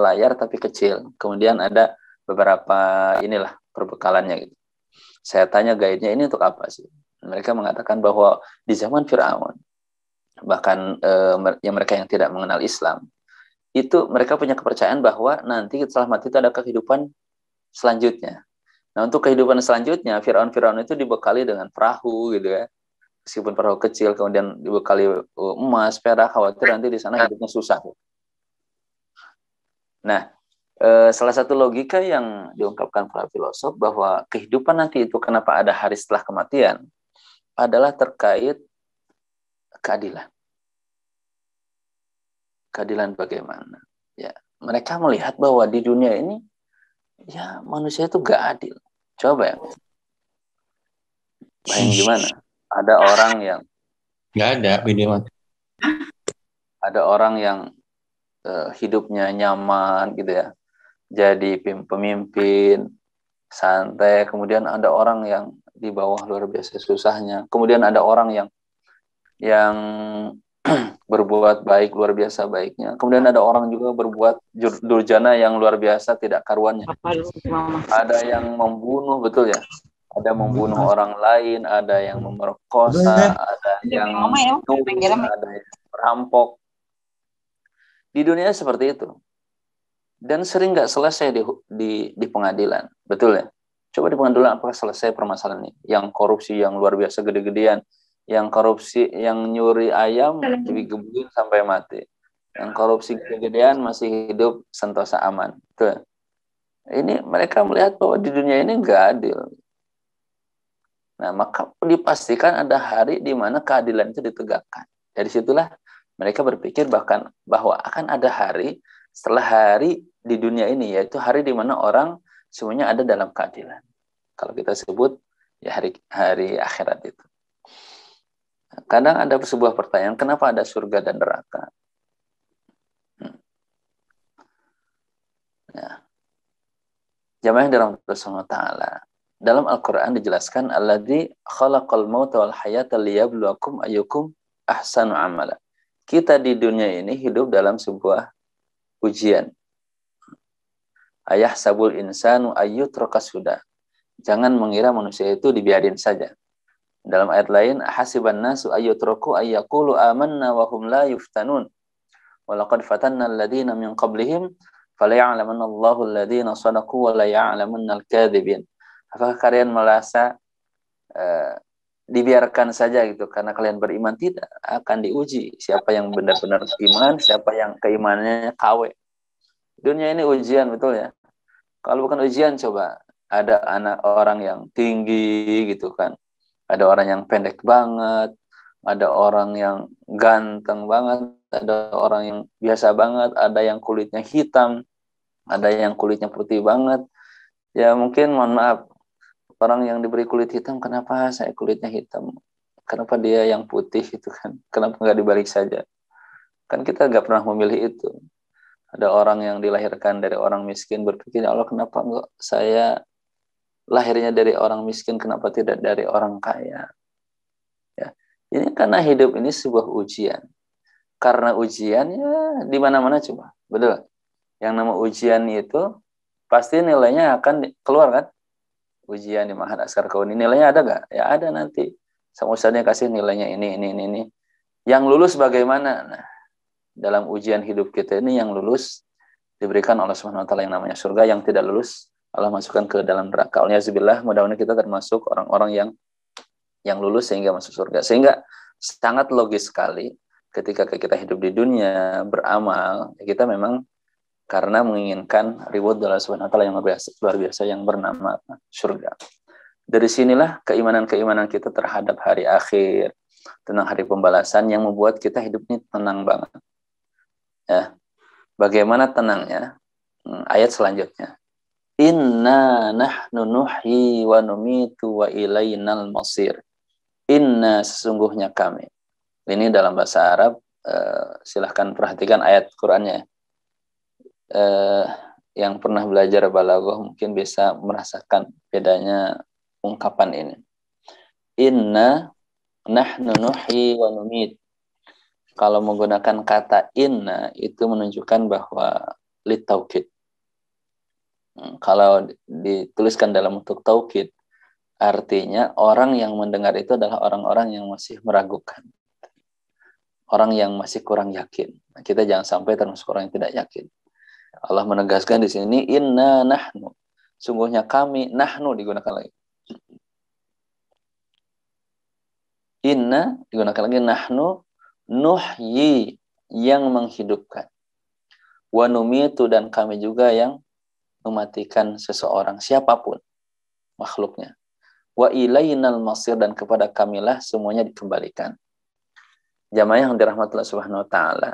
layar tapi kecil. Kemudian ada beberapa perbekalannya gitu. Saya tanya guide-nya, ini untuk apa sih? Mereka mengatakan bahwa di zaman Firaun, bahkan mereka yang tidak mengenal Islam, itu mereka punya kepercayaan bahwa nanti setelah mati itu ada kehidupan selanjutnya. Nah, untuk kehidupan selanjutnya, Firaun itu dibekali dengan perahu gitu ya. Meskipun perahu kecil, kemudian dibekali emas, perak, khawatir nanti di sana hidupnya susah. Nah, salah satu logika yang diungkapkan para filosof bahwa kehidupan nanti itu kenapa ada hari setelah kematian adalah terkait keadilan. Keadilan bagaimana? Ya, mereka melihat bahwa di dunia ini ya manusia itu gak adil. Coba ya, bayang gimana? Ada orang yang
Nggak ada video.
ada orang yang hidupnya nyaman gitu ya, jadi pemimpin santai, kemudian ada orang yang di bawah luar biasa susahnya, kemudian ada orang yang berbuat baik luar biasa baiknya, kemudian ada orang juga berbuat durjana yang luar biasa tidak karuannya, ada yang membunuh, betul ya, ada membunuh orang lain, ada yang memerkosa, ada yang mencuri, ada yang merampok. Di dunia seperti itu. Dan sering nggak selesai di pengadilan. Betul ya? Coba di pengadilan apakah selesai permasalahan ini? Yang korupsi yang luar biasa gede-gedean. Yang korupsi, yang nyuri ayam digebugin sampai mati. Yang korupsi gede-gedean masih hidup sentosa aman. Betul. Ini mereka melihat bahwa di dunia ini nggak adil. Nah, maka dipastikan ada hari di mana keadilan itu ditegakkan. Dari situlah mereka berpikir bahwa akan ada hari setelah hari di dunia ini, yaitu hari di mana orang semuanya ada dalam keadilan. Kalau kita sebut ya hari akhirat itu. Kadang ada sebuah pertanyaan, kenapa ada surga dan neraka? Ya. Jamaah yang dirahmati Allah Subhanahu wa taala. Dalam Al-Qur'an dijelaskan alladzi khalaqal mauta wal hayata liyabluwakum ayyukum ahsanu amala. Kita di dunia ini hidup dalam sebuah ujian. Ayah sabul insanu ayyutraka sudah. Jangan mengira manusia itu dibiarin saja. Dalam ayat lain, hasiban nasu ayyutraku ayyaqulu amanna wa hum la yuftanun. Wa laqad fatanna alladhina min qablihim falaya'lamanna Allahu alladhina sadaqu wa la ya'lamanna al-kadhibin. Apakah kalian merasa dibiarkan saja gitu karena kalian beriman? Tidak, akan diuji siapa yang benar-benar iman, siapa yang keimanannya KW. Dunia ini ujian, betul ya. Kalau bukan ujian, coba ada anak orang yang tinggi gitu kan, ada orang yang pendek banget, ada orang yang ganteng banget, ada orang yang biasa banget, ada yang kulitnya hitam, ada yang kulitnya putih banget. Ya mungkin mohon maaf, orang yang diberi kulit hitam, kenapa saya kulitnya hitam? Kenapa dia yang putih itu kan? Kenapa nggak dibalik saja? Kan kita nggak pernah memilih itu. Ada orang yang dilahirkan dari orang miskin berpikir, ya Allah kenapa nggak saya lahirnya dari orang miskin, kenapa tidak dari orang kaya? Ya. Ini karena hidup ini sebuah ujian. Karena ujian ya di mana-mana coba. Betul. Yang nama ujian itu pasti nilainya akan keluar kan? Ujian di Ma'had Askar Kauni, nilainya ada nggak? Ya ada nanti. Sama ustadznya kasih nilainya ini. Yang lulus bagaimana? Nah, dalam ujian hidup kita ini yang lulus diberikan oleh Subhanahu wa taala yang namanya surga, yang tidak lulus Allah masukkan ke dalam neraka. Alhamdulillah, mudah-mudahan kita termasuk orang-orang yang lulus sehingga masuk surga. Sehingga sangat logis sekali ketika kita hidup di dunia beramal, kita memang karena menginginkan reward dari Allah Subhanahu wa taala yang luar biasa yang bernama surga. Dari sinilah keimanan kita terhadap hari akhir, tentang hari pembalasan yang membuat kita hidup ini tenang banget. Ya. Bagaimana tenangnya? Ayat selanjutnya. Inna nahnu nuhyi wa numitu wa ilainal masir. Inna, sesungguhnya kami. Ini dalam bahasa Arab, silahkan perhatikan ayat Qur'annya. Yang pernah belajar balaghah mungkin bisa merasakan bedanya ungkapan ini. Inna nahnu nuhyi wa numit. Kalau menggunakan kata inna itu menunjukkan bahwa litaukid. Kalau dituliskan dalam bentuk taukid, artinya orang yang mendengar itu adalah orang-orang yang masih meragukan. Orang yang masih kurang yakin. Kita jangan sampai termasuk orang yang tidak yakin. Allah menegaskan di sini inna nahnu. sungguhnya kami, nahnu digunakan lagi. Inna digunakan lagi, nahnu nuhyi, yang menghidupkan. Wa numitu, dan kami juga yang mematikan seseorang, siapapun makhluknya. Wa ilainal masir, dan kepada kamilah semuanya dikembalikan. Jamaah yang dirahmati Allah Subhanahu wa taala.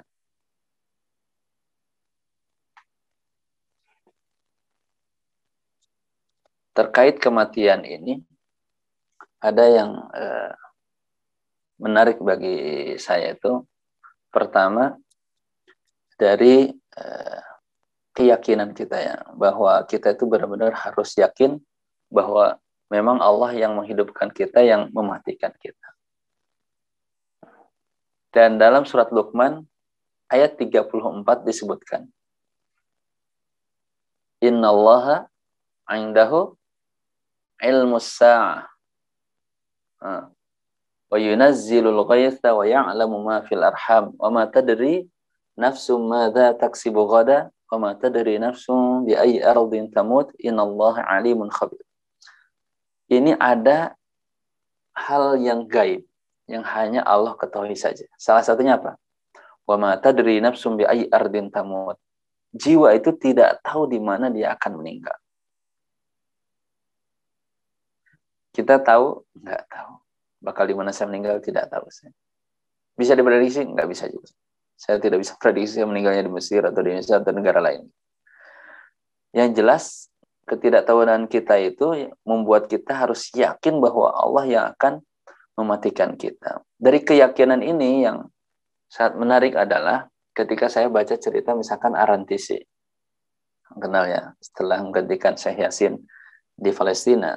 Terkait kematian ini ada yang menarik bagi saya itu. Pertama, dari keyakinan kita ya, bahwa kita itu benar-benar harus yakin bahwa memang Allah yang menghidupkan kita, yang mematikan kita. Dan dalam surat Luqman ayat 34 disebutkan, Innallaha 'indahu ilmus sa'ah wa yunazzilul ghaitha wa ya'lamu ma fil arham wa ma tadri nafsum madza taksibu ghada wa ma tadri nafsum bi ayyi ardin tamut innallaha 'alimun khabir. Ini ada hal yang gaib yang hanya Allah ketahui saja. Salah satunya apa? Wa ma tadri nafsum bi ayyi ardin tamut. Jiwa itu tidak tahu di mana dia akan meninggal. Kita tahu? Enggak tahu. Bakal di mana saya meninggal? Tidak tahu saya. Bisa diprediksi? Enggak bisa juga. Saya tidak bisa prediksi meninggalnya di Mesir atau di Indonesia atau negara lain. Yang jelas, ketidaktahuan kita itu membuat kita harus yakin bahwa Allah yang akan mematikan kita. Dari keyakinan ini yang sangat menarik adalah ketika saya baca cerita misalkan Arantisi. Kenalnya, setelah menggantikan Syekh Yasin di Palestina.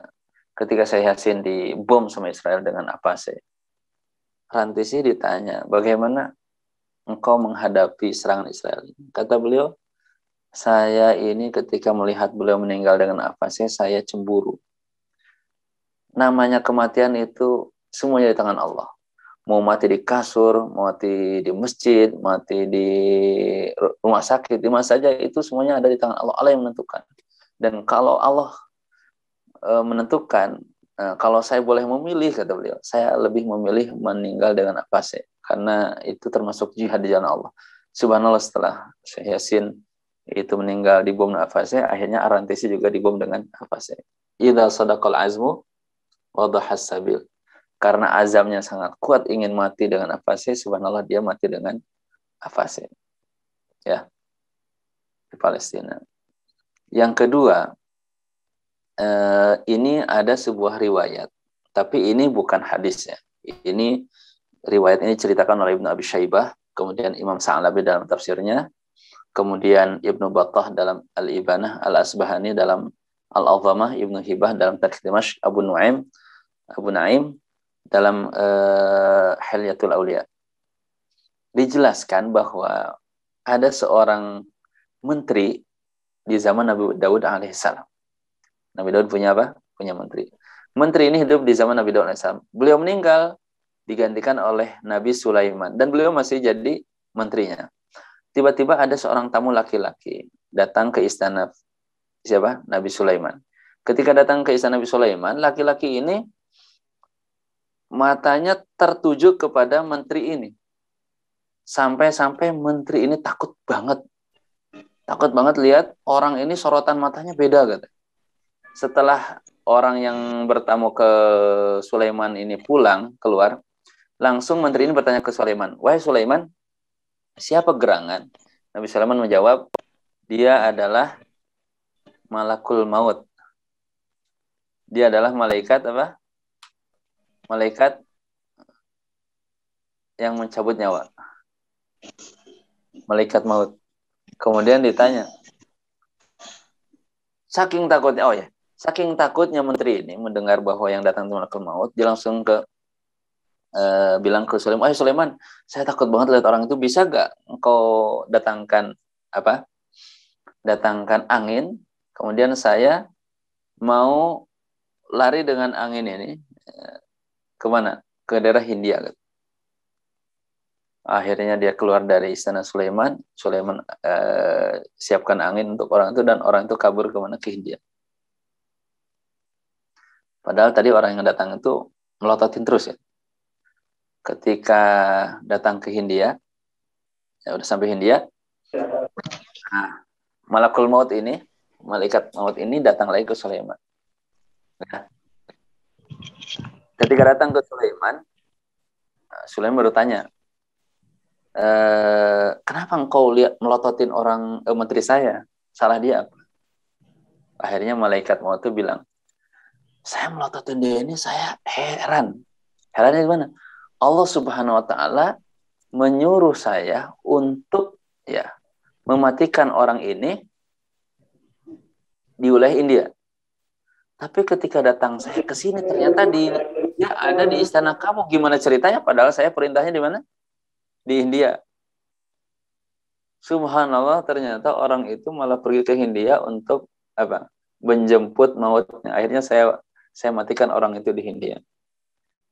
Ketika Syekh Yasin dibom sama Israel dengan apa sih? Arantisi ditanya, bagaimana engkau menghadapi serangan Israel? Kata beliau, saya ini ketika melihat beliau meninggal dengan apa sih, saya cemburu. Namanya kematian itu semuanya di tangan Allah. Mau mati di kasur, mau mati di masjid, mati di rumah sakit, di mana saja itu semuanya ada di tangan Allah. Allah yang menentukan. Dan kalau Allah menentukan, kalau saya boleh memilih, kata beliau, saya lebih memilih meninggal dengan nafas, karena itu termasuk jihad di jalan Allah. Subhanallah, setelah Syekh Yasin itu meninggal di bom nafasnya, akhirnya Arantisi juga dibom dengan nafasnya. Idza sadaqal azmu wadahas sabil. Karena azamnya sangat kuat ingin mati dengan nafasnya, subhanallah dia mati dengan nafasnya. Ya, di Palestina. Yang kedua, ini ada sebuah riwayat, tapi ini bukan hadisnya. Ini riwayat ini ceritakan oleh Ibnu Abi Syaibah, kemudian Imam Sa'labi dalam tafsirnya, kemudian Ibnu Battah dalam Al-Ibanah, Al-Asbahani dalam Al-Azamah, Ibnu Hibah dalam Tarikh Dimashq, Abu Naim dalam Hilyatul Auliya. Dijelaskan bahwa ada seorang menteri di zaman Nabi Daud alaihissalam. Nabi Daud punya apa? Punya menteri. Menteri ini hidup di zaman Nabi Daud alaihissalam. Beliau meninggal, digantikan oleh Nabi Sulaiman. Dan beliau masih jadi menterinya. Tiba-tiba ada seorang tamu laki-laki datang ke istana siapa? Nabi Sulaiman. Ketika datang ke istana Nabi Sulaiman, laki-laki ini matanya tertuju kepada menteri ini. Sampai-sampai menteri ini takut banget. Takut banget lihat orang ini sorotan matanya beda, kata. Setelah orang yang bertamu ke Sulaiman ini pulang, keluar, langsung menteri ini bertanya ke Sulaiman, wahai Sulaiman, siapa gerangan? Nabi Sulaiman menjawab, dia adalah Malakul Maut. Dia adalah malaikat apa? Malaikat yang mencabut nyawa. Malaikat maut. Kemudian ditanya, saking takutnya menteri ini mendengar bahwa yang datang itu malaikat maut, dia langsung bilang ke Sulaiman, Sulaiman, saya takut banget lihat orang itu, bisa gak engkau datangkan angin, kemudian saya mau lari dengan angin ini kemana? Ke daerah Hindia. Akhirnya dia keluar dari istana Sulaiman. Sulaiman siapkan angin untuk orang itu, dan orang itu kabur kemana? Ke Hindia. Padahal tadi orang yang datang itu melototin terus ya. Ketika datang ke Hindia, ya udah sampai Hindia, nah, malakul maut ini, malaikat maut ini datang lagi ke Sulaiman. Nah, ketika datang ke Sulaiman, Sulaiman bertanya, kenapa engkau lihat melototin orang menteri saya? Salah dia apa? Akhirnya malaikat maut itu bilang, saya melototin dia ini, saya heran. Herannya gimana? Allah Subhanahu wa Ta'ala menyuruh saya untuk ya mematikan orang ini di wilayah India. Tapi ketika datang saya ke sini ternyata dia ada di istana kamu. Gimana ceritanya? Padahal saya perintahnya di mana? Di India. Subhanallah, ternyata orang itu malah pergi ke India untuk apa? Menjemput mautnya. Akhirnya saya matikan orang itu di India.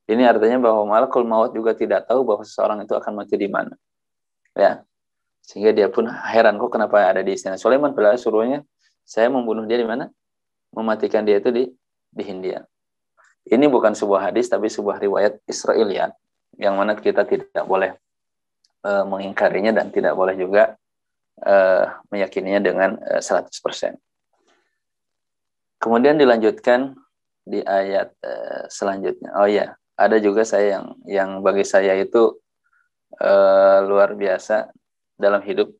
Ini artinya bahwa malakul maut juga tidak tahu bahwa seseorang itu akan mati di mana. Ya. Sehingga dia pun heran, kok kenapa ada di istana Sulaiman, padahal suruhnya saya membunuh dia di mana? Mematikan dia itu di India. Ini bukan sebuah hadis tapi sebuah riwayat Israiliyat yang mana kita tidak boleh mengingkarinya dan tidak boleh juga meyakininya dengan 100%. Kemudian dilanjutkan di ayat selanjutnya. Oh ya, ada juga saya yang bagi saya itu luar biasa dalam hidup,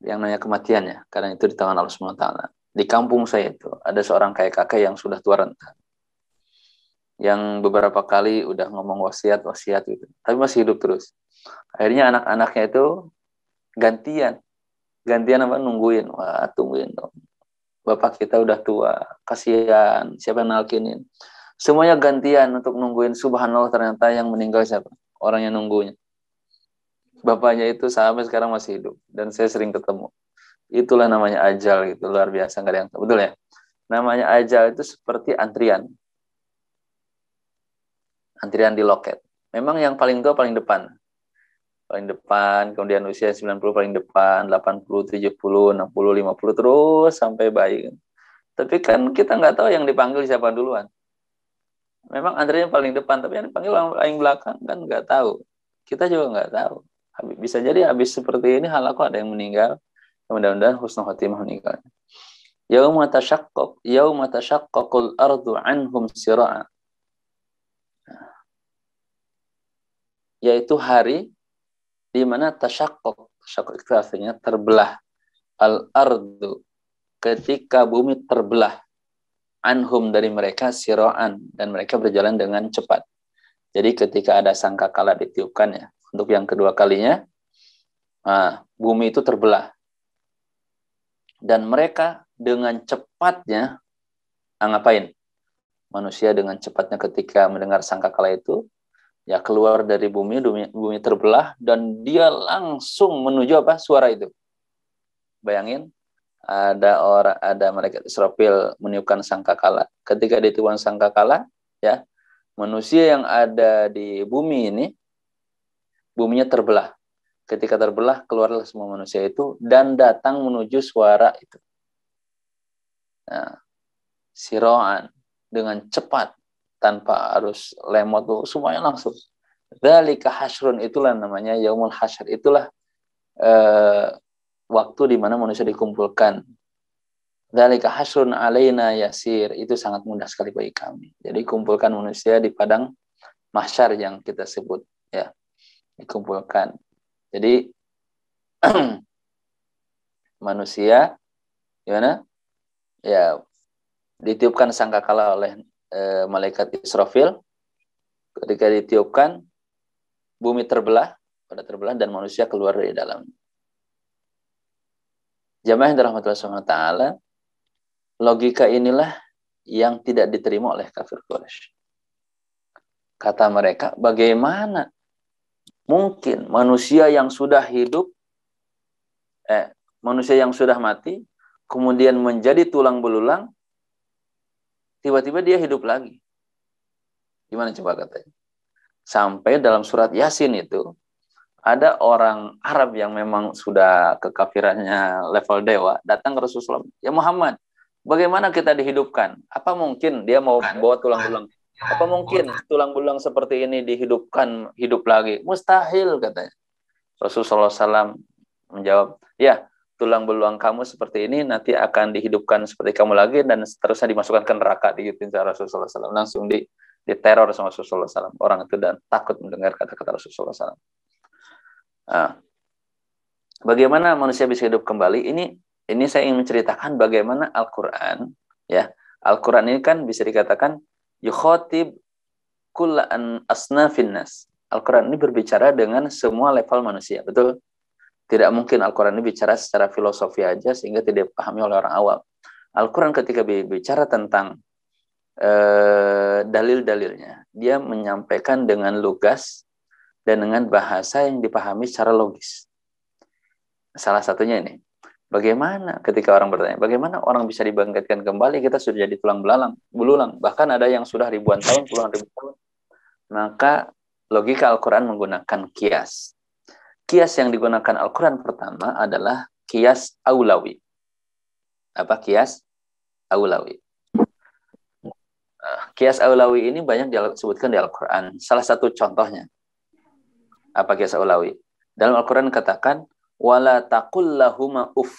yang namanya kematian ya, karena itu di tangan Allah Subhanahu wa Ta'ala. Di kampung saya itu ada seorang kakek yang sudah tua renta, yang beberapa kali udah ngomong wasiat gitu, tapi masih hidup terus. Akhirnya anak-anaknya itu gantian apa, nungguin, wah tungguin dong, bapak kita udah tua, kasihan, siapa yang nalkinin. Semuanya gantian untuk nungguin. Subhanallah, ternyata yang meninggal siapa? Orang yang nunggunya. Bapaknya itu sampai sekarang masih hidup dan saya sering ketemu. Itulah namanya ajal gitu, luar biasa, nggak ada yang tahu. Betul ya? Namanya ajal itu seperti antrian di loket. Memang yang paling tua paling depan, kemudian usia 90 paling depan, 80, 70, 60, 50 terus sampai bayi. Tapi kan kita nggak tahu yang dipanggil siapa duluan. Memang antriannya paling depan, tapi yang dipanggil paling belakang kan nggak tahu. Kita juga nggak tahu. Bisa jadi habis seperti ini halaku ada yang meninggal. Mudah-mudahan husnul khotimah meninggal. Yauma tashaqqaqul ardu anhum sira'a. Yaitu hari di mana tashaqqaq itu artinya terbelah. Al-ardu, ketika bumi terbelah, anhum dari mereka, sira'an, dan mereka berjalan dengan cepat. Jadi ketika ada sangkakala ditiupkan ya, untuk yang kedua kalinya, bumi itu terbelah. Dan mereka dengan cepatnya, ngapain? Manusia dengan cepatnya ketika mendengar sangkakala itu, ya keluar dari bumi terbelah, dan dia langsung menuju apa? Suara itu. Bayangin, ada malaikat Israfil meniupkan sangkakala. Ketika ditiupkan sangkakala, ya, manusia yang ada di bumi ini, buminya terbelah. Ketika terbelah, keluarlah semua manusia itu dan datang menuju suara itu. Nah, siroan, dengan cepat, tanpa harus lemot, semuanya langsung. Dzalika hasrun, itulah namanya yaumul hasyr, itulah waktu di mana manusia dikumpulkan. Dzalika hasrun alaina yasir, itu sangat mudah sekali bagi kami. Jadi kumpulkan manusia di padang mahsyar yang kita sebut, ya, dikumpulkan. Jadi manusia gimana? Ya, ditiupkan sangkakala oleh malaikat Israfil. Ketika ditiupkan, bumi terbelah, dan manusia keluar dari dalam. Jamaah yang dirahmati Allah Subhanahu wa Ta'ala, logika inilah yang tidak diterima oleh kafir Quraisy. Kata mereka, bagaimana mungkin manusia yang sudah hidup, manusia yang sudah mati, kemudian menjadi tulang belulang, tiba-tiba dia hidup lagi. Gimana coba katanya? Sampai dalam surat Yasin itu, ada orang Arab yang memang sudah kekafirannya level dewa, datang ke Rasulullah, ya Muhammad, Bagaimana kita dihidupkan? Apa mungkin dia mau bawa tulang belulang? Apa mungkin tulang belulang seperti ini dihidupkan hidup lagi? Mustahil katanya. Rasulullah SAW menjawab, ya, tulang belulang kamu seperti ini nanti akan dihidupkan seperti kamu lagi dan seterusnya dimasukkan ke neraka, digituin Rasulullah SAW. Langsung diteror sama Rasulullah SAW. Orang itu dan takut mendengar kata-kata Rasulullah SAW. Nah, bagaimana manusia bisa hidup kembali? Ini saya ingin menceritakan bagaimana Al-Quran, ya, Al-Quran ini kan bisa dikatakan yukhotib kullan asnafin nas. Al-Quran ini berbicara dengan semua level manusia, betul? Tidak mungkin Al-Quran ini bicara secara filosofi aja sehingga tidak dipahami oleh orang awam. Al-Quran ketika bicara tentang dalil-dalilnya, dia menyampaikan dengan lugas dan dengan bahasa yang dipahami secara logis. Salah satunya ini. Bagaimana ketika orang bertanya, bagaimana orang bisa dibangkitkan kembali? Kita sudah jadi tulang belulang. Bahkan ada yang sudah ribuan tahun, puluhan ribu tahun. Maka logika Al-Quran menggunakan kias. Kias yang digunakan Al-Quran pertama adalah kias aulawi. Apa kias aulawi? Kias aulawi ini banyak disebutkan di Al-Quran. Salah satu contohnya. Apa kias aulawi? Dalam Al-Quran katakan, wala taqul lahuma uff,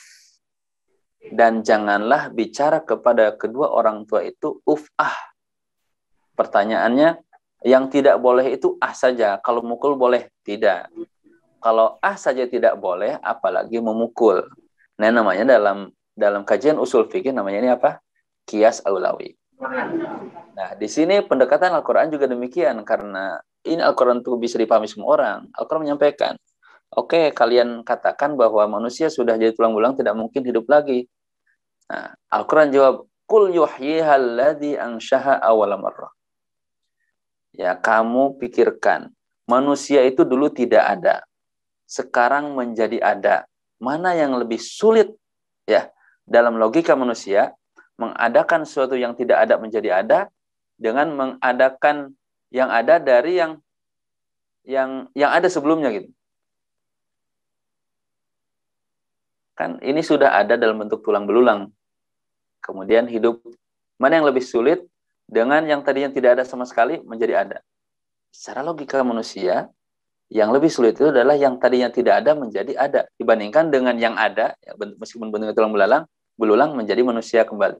dan janganlah bicara kepada kedua orang tua itu uff ah. Pertanyaannya, yang tidak boleh itu ah saja, kalau mukul boleh tidak. Kalau ah saja tidak boleh, apalagi memukul. Nah, namanya dalam kajian usul fikih namanya ini apa? Kias aulawi. Nah, di sini pendekatan Al-Quran juga demikian, karena ini Al-Quran itu bisa dipahami semua orang. Al-Quran menyampaikan, oke, kalian katakan bahwa manusia sudah jadi tulang belulang, tidak mungkin hidup lagi. Nah, Al-Quran jawab, Qul yuhyihal ladzi anshaha awwala marrah. Ya, kamu pikirkan, manusia itu dulu tidak ada, sekarang menjadi ada. Mana yang lebih sulit? Ya, dalam logika manusia, mengadakan sesuatu yang tidak ada menjadi ada dengan mengadakan yang ada dari yang ada sebelumnya gitu. Kan ini sudah ada dalam bentuk tulang belulang. Kemudian hidup. Mana yang lebih sulit dengan yang tadinya tidak ada sama sekali menjadi ada? Secara logika manusia, yang lebih sulit itu adalah yang tadinya tidak ada menjadi ada. Dibandingkan dengan yang ada, meskipun bentuknya tulang belulang menjadi manusia kembali.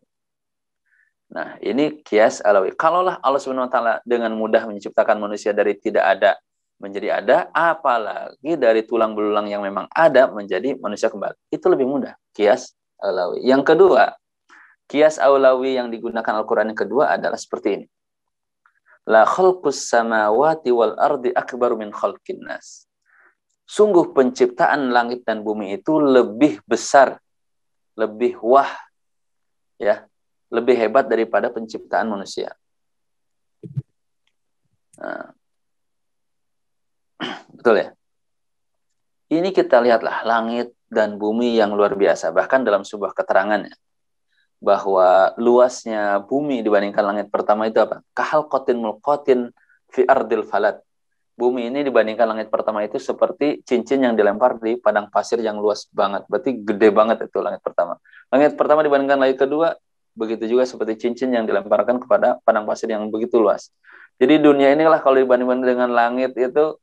Nah, ini kias alawi. Kalaulah Allah SWT dengan mudah menciptakan manusia dari tidak ada menjadi ada, apalagi dari tulang belulang yang memang ada menjadi manusia kembali. Itu lebih mudah, kias alawi. Yang kedua, kias aulawi yang digunakan Al-Quran yang kedua adalah seperti ini. La khalqus samawati wal ardi akbaru min khalqin nas. Sungguh penciptaan langit dan bumi itu lebih besar, lebih wah, ya, lebih hebat daripada penciptaan manusia. Nah, betul ya? Ini kita lihatlah langit dan bumi yang luar biasa. Bahkan dalam sebuah keterangannya, bahwa luasnya bumi dibandingkan langit pertama itu apa? Kahalqatin mulqatin fi ardil falad. Bumi ini dibandingkan langit pertama itu seperti cincin yang dilempar di padang pasir yang luas banget. Berarti gede banget itu langit pertama. Langit pertama dibandingkan langit kedua, begitu juga seperti cincin yang dilemparkan kepada padang pasir yang begitu luas. Jadi dunia inilah kalau dibandingkan dengan langit itu,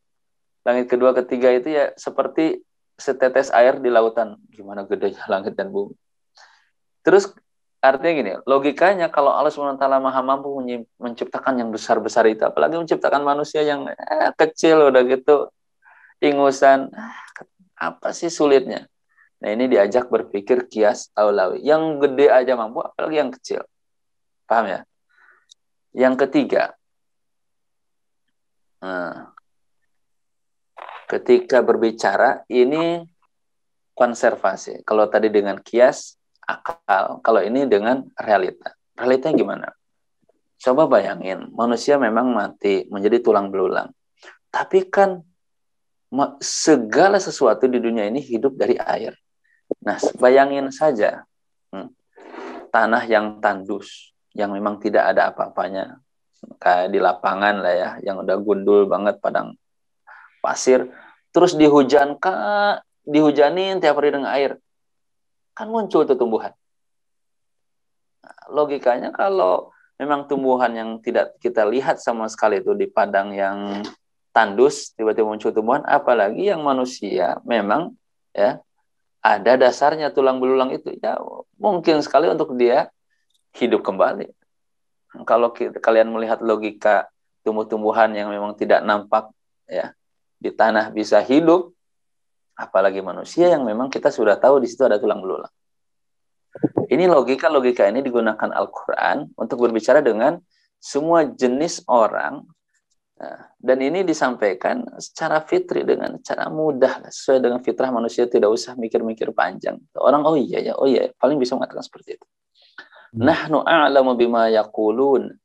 langit kedua, ketiga itu ya seperti setetes air di lautan. Gimana gedenya langit dan bumi. Terus artinya gini, logikanya kalau Allah SWT maha mampu menciptakan yang besar-besar itu, apalagi menciptakan manusia yang kecil udah gitu, ingusan, apa sih sulitnya? Nah, ini diajak berpikir kias aulawi. Yang gede aja mampu, apalagi yang kecil. Paham ya? Yang ketiga, ketika berbicara, ini konservasi. Kalau tadi dengan kias, akal. Kalau ini dengan realita. Realitanya gimana? Coba bayangin, manusia memang mati, menjadi tulang belulang. Tapi kan segala sesuatu di dunia ini hidup dari air. Nah, bayangin saja tanah yang tandus, yang memang tidak ada apa-apanya. Kayak di lapangan lah ya, yang udah gundul banget, padang pasir. Terus dihujanin tiap hari dengan air. Kan muncul tuh tumbuhan. logikanya kalau memang tumbuhan yang tidak kita lihat sama sekali itu di padang yang tandus tiba-tiba muncul tumbuhan, apalagi yang manusia memang ya ada dasarnya tulang belulang itu ya mungkin sekali untuk dia hidup kembali. Kalau kalian melihat logika tumbuh-tumbuhan yang memang tidak nampak ya di tanah bisa hidup, apalagi manusia yang memang kita sudah tahu di situ ada tulang belulang. Ini logika ini digunakan Al-Quran untuk berbicara dengan semua jenis orang. Nah, dan ini disampaikan secara fitri dengan cara mudah, sesuai dengan fitrah manusia, tidak usah mikir-mikir panjang. Orang oh iya, paling bisa mengatakan seperti itu. Nahnu a'lamu bima yaqulun.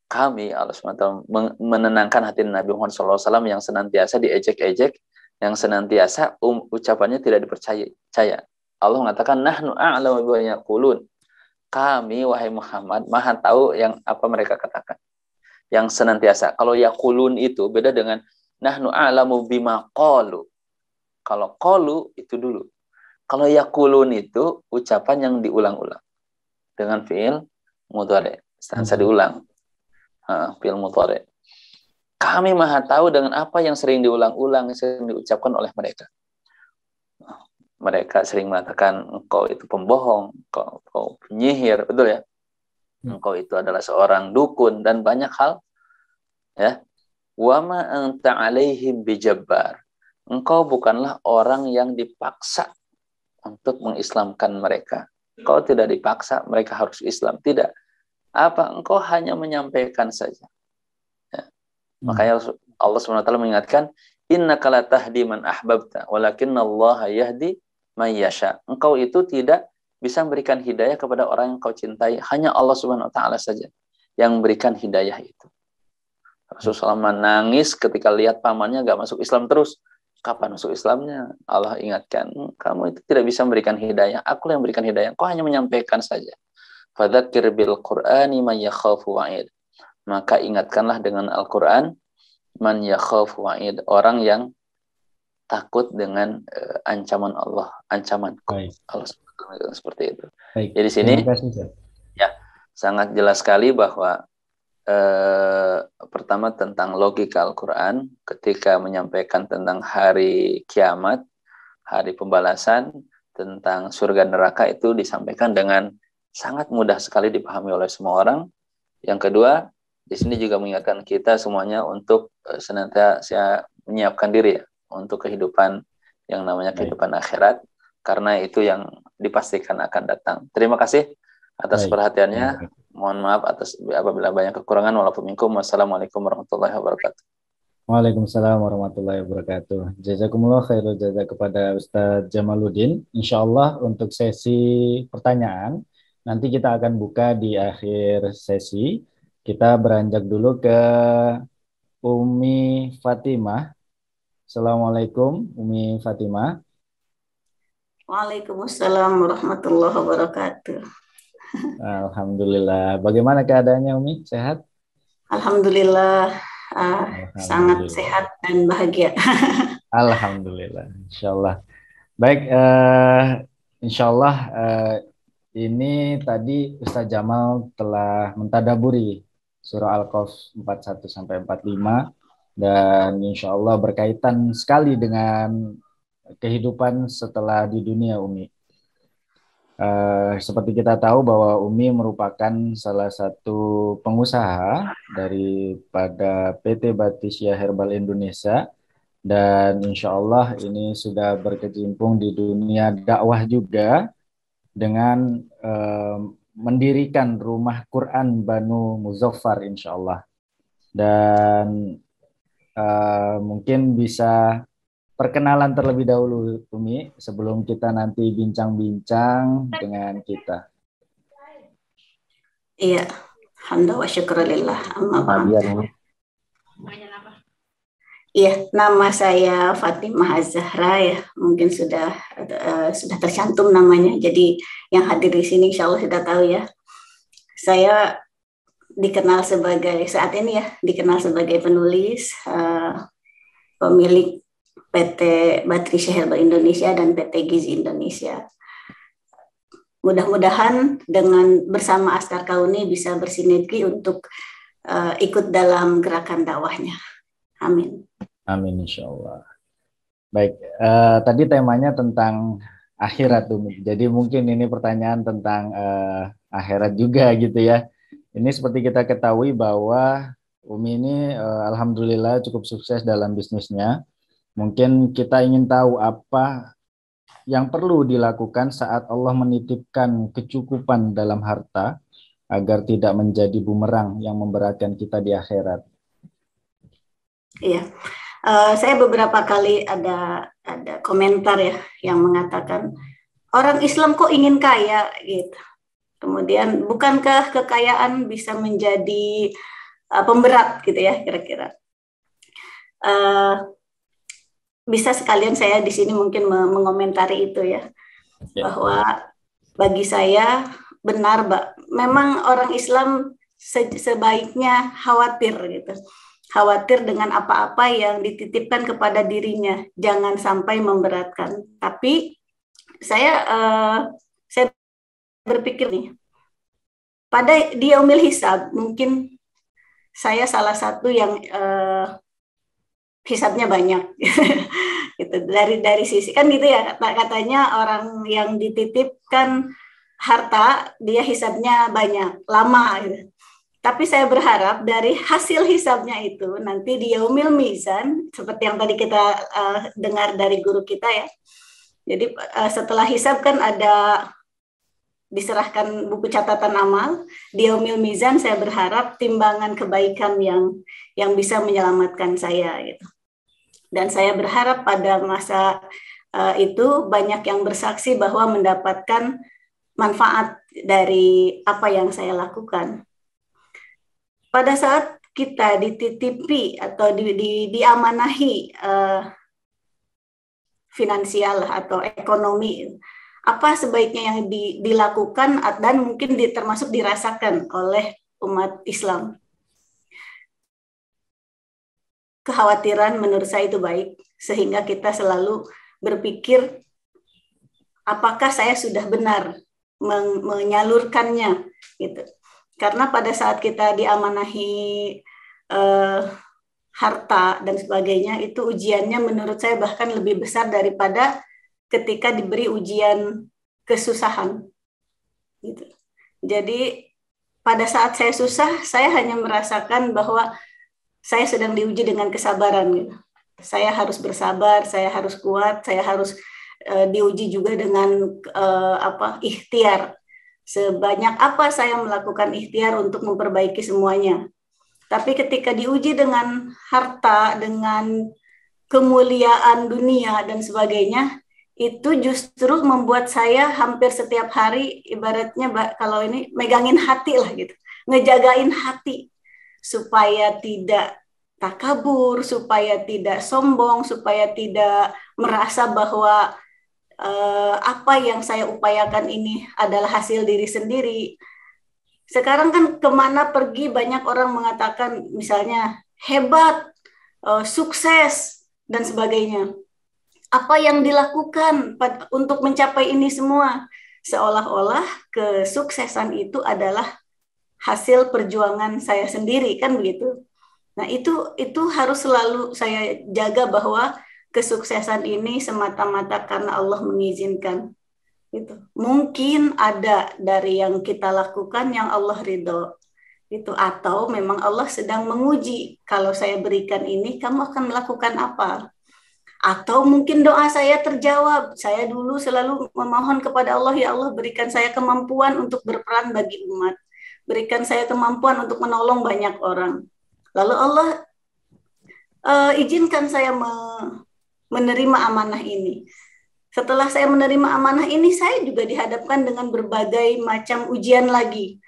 Kami Allah SWT menenangkan hati Nabi Muhammad SAW yang senantiasa diejek-ejek, yang senantiasa ucapannya tidak dipercaya. Allah mengatakan nahnu a'lamu bima yaqulun. Kami wahai Muhammad maha tahu yang apa mereka katakan. Yang senantiasa. Kalau yaqulun itu beda dengan nahnu a'lamu bima qalu. Kalau qalu itu dulu. Kalau yaqulun itu ucapan yang diulang-ulang dengan fiil mudhari. Stansa diulang. Fiil mudhari. Kami maha tahu dengan apa yang sering diulang-ulang, sering diucapkan oleh mereka. Mereka sering mengatakan engkau itu pembohong, engkau penyihir, betul ya? Engkau itu adalah seorang dukun dan banyak hal. Ya. Wa ma anta 'alaihim bijabbar. Engkau bukanlah orang yang dipaksa untuk mengislamkan mereka. Engkau tidak dipaksa mereka harus Islam, tidak. Apa? Engkau hanya menyampaikan saja. Ya. Makanya Allah SWT mengingatkan, innaka la tahdi man ahbabta, walakinnallaha yahdi man yasha. Engkau itu tidak bisa memberikan hidayah kepada orang yang kau cintai, hanya Allah Subhanahu wa taala saja yang memberikan hidayah itu. Rasulullah menangis ketika lihat pamannya gak masuk Islam terus. Kapan masuk Islamnya? Allah ingatkan, kamu itu tidak bisa memberikan hidayah, aku yang memberikan hidayah, kau hanya menyampaikan saja. Fadzakir bil Qur'ani man yakhafu wa'id. Maka ingatkanlah dengan Al-Quran man yakhafu wa'id, orang yang takut dengan ancaman Allah, ancaman Allah seperti itu.
Baik.
Jadi di sini ya sangat jelas sekali bahwa pertama tentang logika Al-Quran ketika menyampaikan tentang hari kiamat, hari pembalasan, tentang surga neraka itu disampaikan dengan sangat mudah sekali dipahami oleh semua orang. Yang kedua, di sini juga mengingatkan kita semuanya untuk senantiasa menyiapkan diri ya, untuk kehidupan yang namanya kehidupan akhirat, karena itu yang dipastikan akan datang. Terima kasih atas perhatiannya. Mohon maaf atas apabila banyak kekurangan. Wassalamualaikum warahmatullahi wabarakatuh.
Waalaikumsalam warahmatullahi wabarakatuh. Jazakumullah khairul jazak kepada Ustadz Jamaluddin. Insyaallah untuk sesi pertanyaan nanti kita akan buka di akhir sesi. Kita beranjak dulu ke Umi Fatimah. Assalamualaikum Umi Fatimah.
Waalaikumsalam warahmatullahi wabarakatuh.
Alhamdulillah. Bagaimana keadaannya Umi? Sehat?
Alhamdulillah. Sangat sehat dan bahagia.
Alhamdulillah. Insyaallah. Baik. Insyaallah ini tadi Ustaz Jamal telah mentadaburi surah Al-Kahf 41-45 dan insyaallah berkaitan sekali dengan kehidupan setelah di dunia Umi. Seperti kita tahu bahwa Umi merupakan salah satu pengusaha daripada PT Batisia Herbal Indonesia dan insyaallah ini sudah berkecimpung di dunia dakwah juga dengan mendirikan rumah Quran Banu Muzaffar insyaallah. Dan mungkin bisa perkenalan terlebih dahulu Umi sebelum kita nanti bincang-bincang dengan kita.
Iya, hamda wa syukrulillah. Amma ba'd. Iya, nama saya Fatimah Az-Zahra ya. Mungkin sudah tercantum namanya. Jadi yang hadir di sini insya Allah sudah tahu ya. Saya dikenal sebagai penulis, pemilik PT Batisia Herbal Indonesia dan PT Gizi Indonesia. mudah-mudahan dengan bersama Askar Kauni bisa bersinergi untuk ikut dalam gerakan dakwahnya. Amin.
Amin insya Allah. Baik, tadi temanya tentang akhirat Umi. Jadi mungkin ini pertanyaan tentang akhirat juga gitu ya. Ini seperti kita ketahui bahwa Umi ini alhamdulillah cukup sukses dalam bisnisnya. Mungkin kita ingin tahu apa yang perlu dilakukan saat Allah menitipkan kecukupan dalam harta agar tidak menjadi bumerang yang memberatkan kita di akhirat.
Iya, saya beberapa kali ada komentar ya yang mengatakan orang Islam kok ingin kaya gitu. Kemudian bukankah kekayaan bisa menjadi pemberat gitu ya kira-kira. Bisa sekalian saya di sini mungkin mengomentari itu ya, bahwa bagi saya benar, Mbak, memang orang Islam sebaiknya khawatir gitu, khawatir dengan apa-apa yang dititipkan kepada dirinya, jangan sampai memberatkan. Tapi saya berpikir nih, pada di yaumil hisab mungkin saya salah satu yang hisabnya banyak gitu, dari sisi kan gitu ya, katanya orang yang dititipkan harta dia hisabnya banyak lama gitu. Tapi saya berharap dari hasil hisabnya itu nanti di yaumil mizan seperti yang tadi kita dengar dari guru kita ya. Jadi setelah hisab kan ada diserahkan buku catatan amal, di yaumil mizan saya berharap timbangan kebaikan yang bisa menyelamatkan saya gitu. Dan saya berharap pada masa itu banyak yang bersaksi bahwa mendapatkan manfaat dari apa yang saya lakukan. Pada saat kita dititipi atau diamanahi finansial atau ekonomi, apa sebaiknya yang dilakukan dan mungkin termasuk dirasakan oleh umat Islam? Kekhawatiran menurut saya itu baik, sehingga kita selalu berpikir apakah saya sudah benar menyalurkannya gitu. Karena pada saat kita diamanahi harta dan sebagainya, itu ujiannya menurut saya bahkan lebih besar daripada ketika diberi ujian kesusahan gitu. Jadi pada saat saya susah, saya hanya merasakan bahwa saya sedang diuji dengan kesabaran gitu. Saya harus bersabar, saya harus kuat, saya harus diuji juga dengan ikhtiar. Sebanyak apa saya melakukan ikhtiar untuk memperbaiki semuanya. Tapi ketika diuji dengan harta, dengan kemuliaan dunia dan sebagainya, itu justru membuat saya hampir setiap hari ibaratnya kalau ini megangin hati lah gitu, ngejagain hati supaya tidak takabur, supaya tidak sombong, supaya tidak merasa bahwa apa yang saya upayakan ini adalah hasil diri sendiri. Sekarang kan kemana pergi banyak orang mengatakan misalnya hebat, sukses, dan sebagainya. Apa yang dilakukan untuk mencapai ini semua? Seolah-olah kesuksesan itu adalah hasil perjuangan saya sendiri, kan begitu. Nah, itu harus selalu saya jaga bahwa kesuksesan ini semata-mata karena Allah mengizinkan. Gitu. Mungkin ada dari yang kita lakukan yang Allah ridho. Gitu. Atau memang Allah sedang menguji, kalau saya berikan ini, kamu akan melakukan apa? Atau mungkin doa saya terjawab. Saya dulu selalu memohon kepada Allah, ya Allah berikan saya kemampuan untuk berperan bagi umat. Berikan saya kemampuan untuk menolong banyak orang. Lalu Allah izinkan saya menerima amanah ini. Setelah saya menerima amanah ini, saya juga dihadapkan dengan berbagai macam ujian lagi.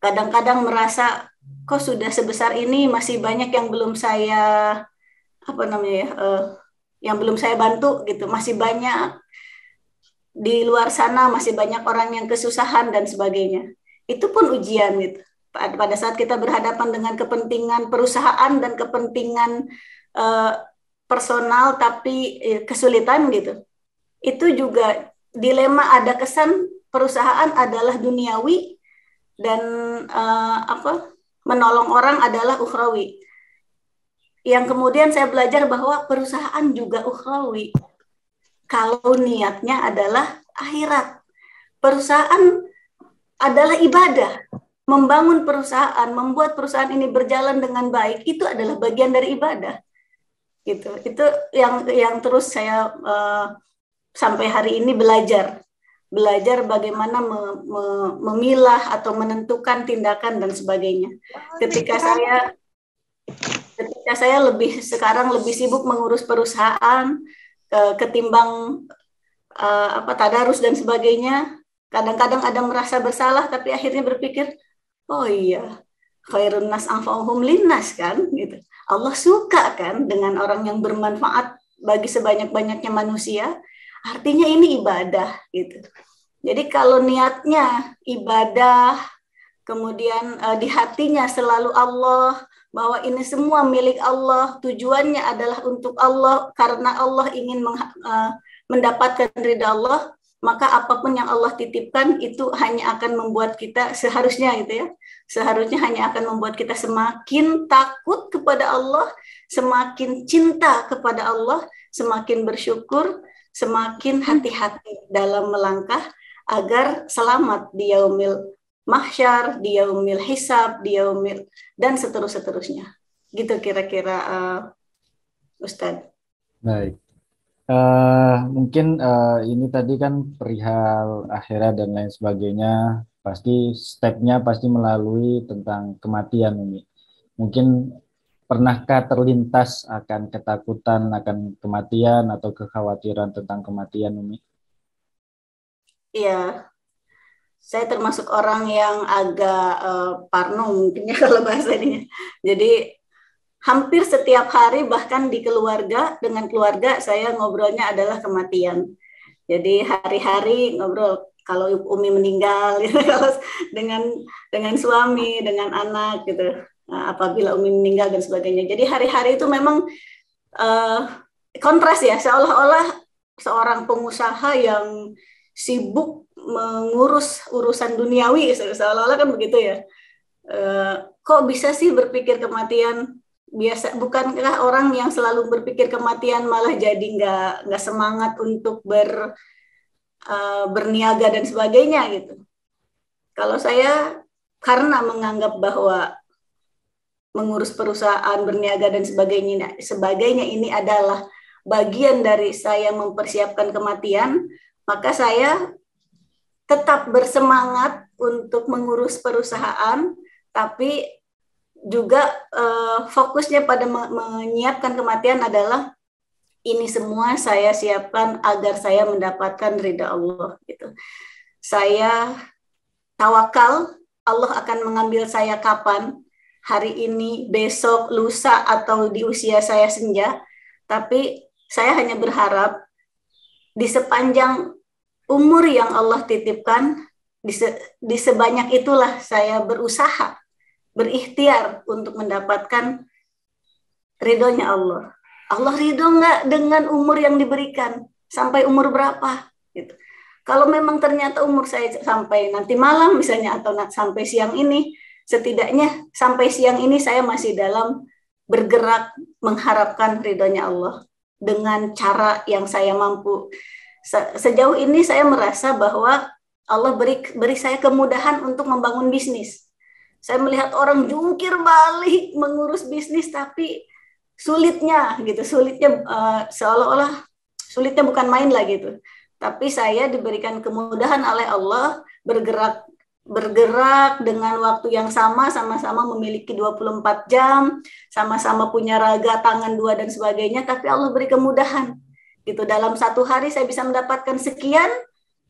Kadang-kadang merasa, kok sudah sebesar ini masih banyak yang belum saya yang belum saya bantu gitu, masih banyak di luar sana, masih banyak orang yang kesusahan dan sebagainya. Itu pun ujian gitu. Pada saat kita berhadapan dengan kepentingan perusahaan dan kepentingan personal tapi kesulitan gitu. Itu juga dilema, ada kesan perusahaan adalah duniawi dan menolong orang adalah ukhrawi. Yang kemudian saya belajar bahwa perusahaan juga ukhrawi. Kalau niatnya adalah akhirat. Perusahaan adalah ibadah. Membangun perusahaan, membuat perusahaan ini berjalan dengan baik, itu adalah bagian dari ibadah. Gitu. Itu yang terus saya sampai hari ini belajar bagaimana memilah atau menentukan tindakan dan sebagainya. Ketika saya sekarang lebih sibuk mengurus perusahaan ketimbang tadarus dan sebagainya. Kadang-kadang ada merasa bersalah, tapi akhirnya berpikir, oh iya, khairun nas anfa'uhum linnas kan, gitu. Allah suka kan dengan orang yang bermanfaat bagi sebanyak-banyaknya manusia. Artinya ini ibadah, gitu. Jadi kalau niatnya ibadah, kemudian di hatinya selalu Allah, bahwa ini semua milik Allah, tujuannya adalah untuk Allah, karena Allah ingin mendapatkan ridha Allah, maka apapun yang Allah titipkan itu hanya akan membuat kita seharusnya hanya akan membuat kita semakin takut kepada Allah, semakin cinta kepada Allah, semakin bersyukur, semakin hati-hati dalam melangkah agar selamat di yaumil mahsyar, di yaumil hisab, di yaumil dan seterusnya. Gitu kira-kira Ustadz.
Baik. Mungkin ini tadi kan perihal akhirat dan lain sebagainya, pasti stepnya pasti melalui tentang kematian ini. Mungkin pernahkah terlintas akan ketakutan akan kematian atau kekhawatiran tentang kematian ini?
Iya, saya termasuk orang yang agak parno mungkin ya kalau bahasa ini. Jadi hampir setiap hari, bahkan di dengan keluarga saya ngobrolnya adalah kematian. Jadi hari-hari ngobrol kalau Umi meninggal, gitu, kalau dengan suami, dengan anak, gitu. Nah, apabila Umi meninggal dan sebagainya. Jadi hari-hari itu memang kontras ya, seolah-olah seorang pengusaha yang sibuk mengurus urusan duniawi, seolah-olah kan begitu ya. Kok bisa sih berpikir kematian? Bukankah orang yang selalu berpikir kematian malah jadi nggak semangat untuk berniaga dan sebagainya gitu. Kalau saya karena menganggap bahwa mengurus perusahaan, berniaga dan sebagainya ini adalah bagian dari saya mempersiapkan kematian, maka saya tetap bersemangat untuk mengurus perusahaan, tapi juga fokusnya pada menyiapkan kematian adalah ini semua saya siapkan agar saya mendapatkan ridha Allah gitu. Saya tawakal Allah akan mengambil saya kapan, hari ini, besok, lusa, atau di usia saya senja, tapi saya hanya berharap di sepanjang umur yang Allah titipkan, di sebanyak itulah saya berusaha, berikhtiar untuk mendapatkan ridhonya Allah. Allah ridho nggak dengan umur yang diberikan? Sampai umur berapa? Gitu. Kalau memang ternyata umur saya sampai nanti malam misalnya, atau sampai siang ini, setidaknya sampai siang ini saya masih dalam bergerak mengharapkan ridhonya Allah dengan cara yang saya mampu. Sejauh ini saya merasa bahwa Allah beri saya kemudahan untuk membangun bisnis. Saya melihat orang jungkir balik mengurus bisnis, tapi sulitnya seolah-olah sulitnya bukan main lah gitu. Tapi saya diberikan kemudahan oleh Allah bergerak dengan waktu yang sama-sama memiliki 24 jam, sama-sama punya raga, tangan dua dan sebagainya, tapi Allah beri kemudahan. Gitu, dalam satu hari saya bisa mendapatkan sekian,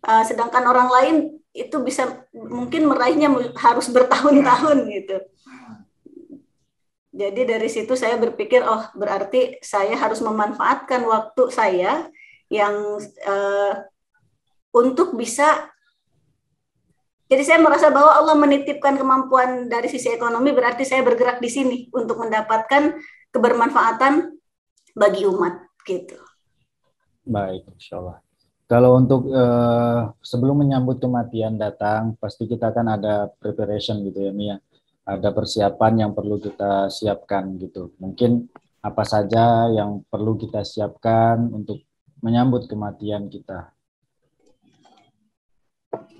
sedangkan orang lain itu bisa mungkin meraihnya harus bertahun-tahun gitu. Jadi dari situ saya berpikir, oh berarti saya harus memanfaatkan waktu saya yang untuk bisa. Jadi saya merasa bahwa Allah menitipkan kemampuan dari sisi ekonomi, berarti saya bergerak di sini untuk mendapatkan kebermanfaatan bagi umat gitu.
Baik, insya Allah. Kalau untuk sebelum menyambut kematian datang, pasti kita kan ada preparation gitu ya, Mia. Ada persiapan yang perlu kita siapkan gitu. Mungkin apa saja yang perlu kita siapkan untuk menyambut kematian kita.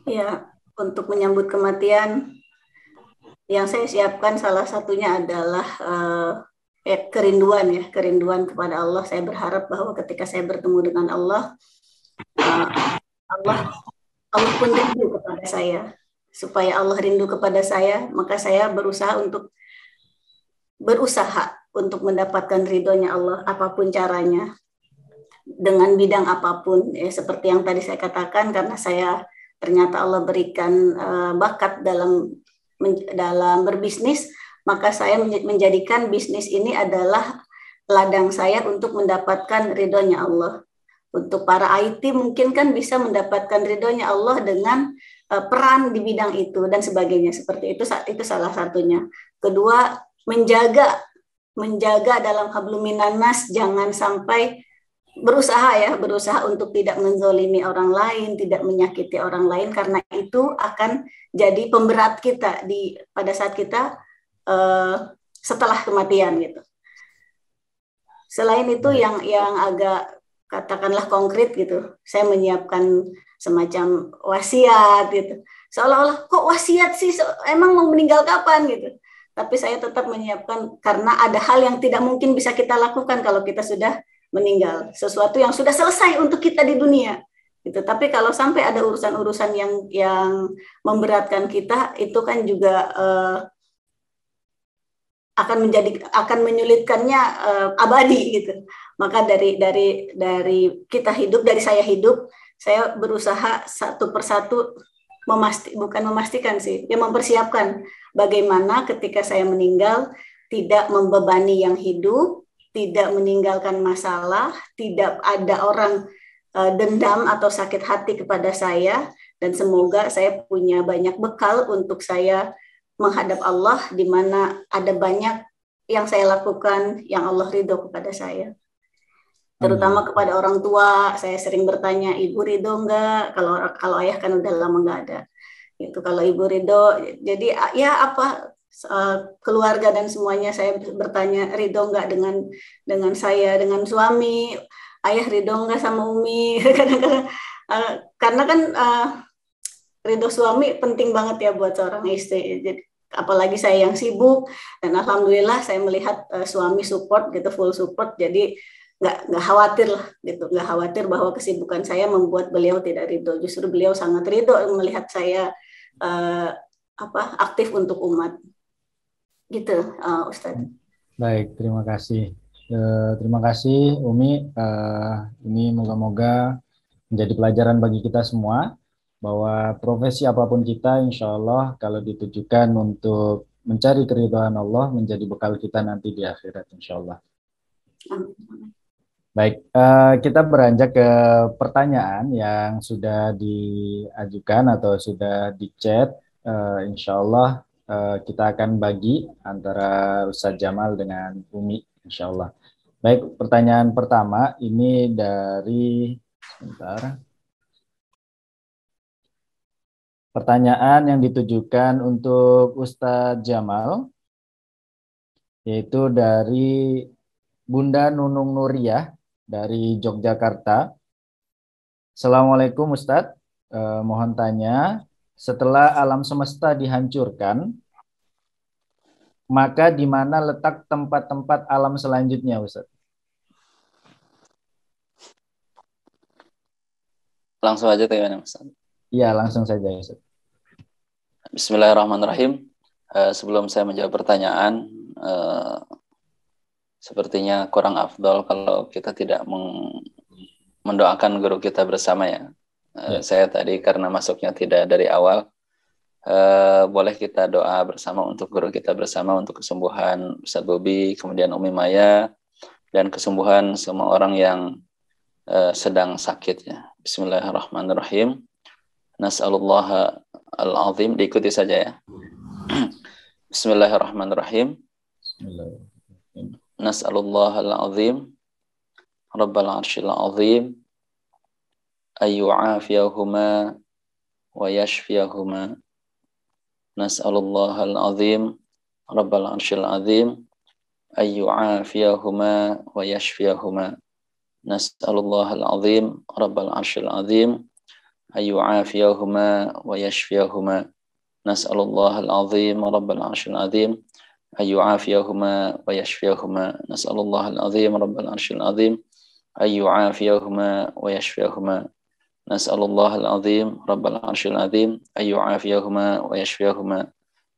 Ya, untuk menyambut kematian yang saya siapkan salah satunya adalah kerinduan kepada Allah. Saya berharap bahwa ketika saya bertemu dengan Allah, uh, Allah pun rindu kepada saya. Supaya Allah rindu kepada saya, maka saya berusaha untuk mendapatkan ridhonya Allah apapun caranya, dengan bidang apapun, ya, seperti yang tadi saya katakan, karena saya ternyata Allah berikan bakat dalam berbisnis, maka saya menjadikan bisnis ini adalah ladang saya untuk mendapatkan ridhonya Allah. Untuk para IT mungkin kan bisa mendapatkan ridhonya Allah dengan peran di bidang itu dan sebagainya, seperti itu salah satunya. Kedua, menjaga dalam habluminan nas, jangan sampai berusaha untuk tidak menzolimi orang lain, tidak menyakiti orang lain, karena itu akan jadi pemberat kita pada saat kita setelah kematian gitu. Selain itu yang agak katakanlah konkret gitu, saya menyiapkan semacam wasiat gitu. Seolah-olah kok wasiat sih, emang mau meninggal kapan gitu. Tapi saya tetap menyiapkan karena ada hal yang tidak mungkin bisa kita lakukan kalau kita sudah meninggal, sesuatu yang sudah selesai untuk kita di dunia gitu. Tapi kalau sampai ada urusan-urusan yang memberatkan kita, itu kan juga akan menyulitkannya abadi gitu. Maka dari kita hidup, dari saya hidup, saya berusaha satu persatu mempersiapkan bagaimana ketika saya meninggal tidak membebani yang hidup, tidak meninggalkan masalah, tidak ada orang dendam atau sakit hati kepada saya, dan semoga saya punya banyak bekal untuk saya menghadap Allah, di mana ada banyak yang saya lakukan yang Allah ridho kepada saya. Terutama kepada orang tua, saya sering bertanya, ibu ridho enggak? Kalau ayah kan udah lama enggak ada. Itu kalau ibu ridho, jadi ya apa, keluarga dan semuanya saya bertanya, ridho enggak dengan saya, dengan suami, ayah ridho enggak sama Umi? Kadang-kadang karena kan ridho suami penting banget ya buat seorang istri. Jadi, apalagi saya yang sibuk, dan alhamdulillah saya melihat suami support gitu, full support. Jadi nggak khawatir lah gitu, nggak khawatir bahwa kesibukan saya membuat beliau tidak ridho. Justru beliau sangat ridho melihat saya aktif untuk umat. Gitu, Ustadz.
Baik, terima kasih. Terima kasih Umi. Ini moga-moga menjadi pelajaran bagi kita semua, bahwa profesi apapun kita, insya Allah kalau ditujukan untuk mencari keridhaan Allah, menjadi bekal kita nanti di akhirat, insya Allah. Baik, kita beranjak ke pertanyaan yang sudah diajukan atau sudah di chat. Insya Allah kita akan bagi antara Ustadz Jamal dengan Umi, insya Allah. Baik, pertanyaan pertama ini dari, sebentar. Pertanyaan yang ditujukan untuk Ustadz Jamal, yaitu dari Bunda Nunung Nuriyah dari Yogyakarta. Assalamualaikum Ustadz, mohon tanya, setelah alam semesta dihancurkan, maka di mana letak tempat-tempat alam selanjutnya, Ustadz?
Langsung aja tanya Ustadz.
Iya, langsung saja Ustadz.
Bismillahirrahmanirrahim. Sebelum saya menjawab pertanyaan, sepertinya kurang afdol kalau kita tidak mendoakan guru kita bersama ya. Saya tadi karena masuknya tidak dari awal, boleh kita doa bersama untuk guru kita bersama, untuk kesembuhan Ustadz Bobi, kemudian Umi Maya, dan kesembuhan semua orang yang sedang sakit ya. Bismillahirrahmanirrahim. Nas'alullah al-azim, diikuti saja ya. Bismillahirrahmanirrahim. Nas'alullah al-azim, Rabbal arshil azim, ayyu'afiyahuma wa yashfiyahuma. Nas'alullahal azim rabbal arsyil azim ayyu'afiyahuma wa yashfiyahuma. Nas'alullahal azim rabbal arsyil azim ayyu'afiyahuma wa yashfiyahuma. Nas'alullahal azim rabbal arsyil azim ayyu'afiyahuma wa yashfiyahuma. Nas'alullahal azim rabbal arsyil azim ayyu'afiyahuma wa yashfiyahuma. Nas'alullahal azim rabbal arsyil azim ayyu'afiyahuma wa yashfiyahuma.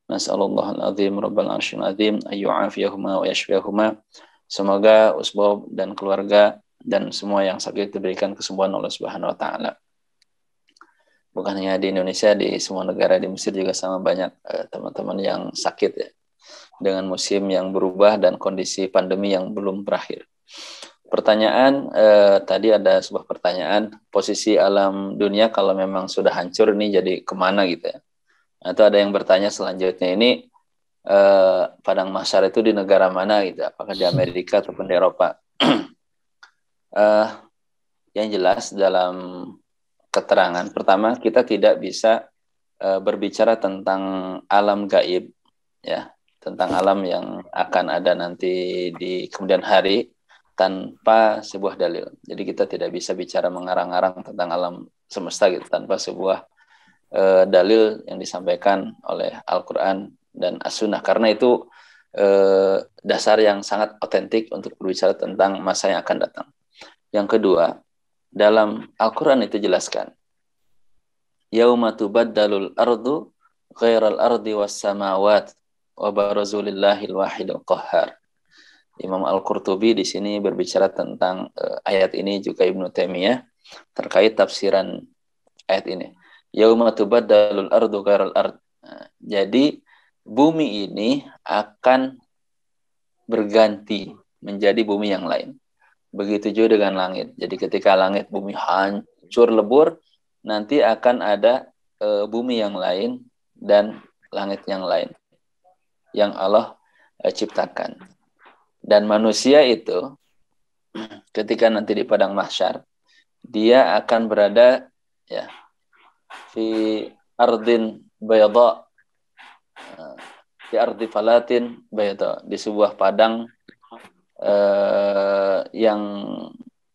Nas'alullahal azim rabbal arsyil azim ayyu'afiyahuma wa yashfiyahuma. Semoga Usbob dan keluarga dan semua yang sakit diberikan kesembuhan Allah Subhanahu wa taala. Bukan hanya di Indonesia, di semua negara, di Mesir juga sama banyak teman-teman yang sakit ya. Dengan musim yang berubah dan kondisi pandemi yang belum berakhir. Pertanyaan, tadi ada sebuah pertanyaan, posisi alam dunia kalau memang sudah hancur ini jadi kemana gitu ya. Atau ada yang bertanya selanjutnya ini, padang mahsyar itu di negara mana gitu, apakah di Amerika ataupun di Eropa. Yang jelas dalam keterangan, pertama kita tidak bisa berbicara tentang alam gaib, ya, tentang alam yang akan ada nanti di kemudian hari, tanpa sebuah dalil. Jadi kita tidak bisa bicara mengarang-arang tentang alam semesta gitu tanpa sebuah dalil yang disampaikan oleh Al-Quran dan As-Sunnah. Karena itu dasar yang sangat otentik untuk berbicara tentang masa yang akan datang. Yang kedua, dalam Al-Quran itu jelaskan, yauma tubaddalul ardu ghairal ardi was samawat wa barazu lillahil wahidil qahhar. Imam Al-Qurtubi di sini berbicara tentang ayat ini, juga Ibnu Taimiyah terkait tafsiran ayat ini. Yauma tubaddalul ardu ghairal ard. Jadi bumi ini akan berganti menjadi bumi yang lain. Begitu juga dengan langit. Jadi ketika langit bumi hancur lebur, nanti akan ada bumi yang lain dan langit yang lain yang Allah ciptakan. Dan manusia itu ketika nanti di padang mahsyar, dia akan berada ya fi ardin bayadha, fi ardi falatin bayadha, di sebuah padang yang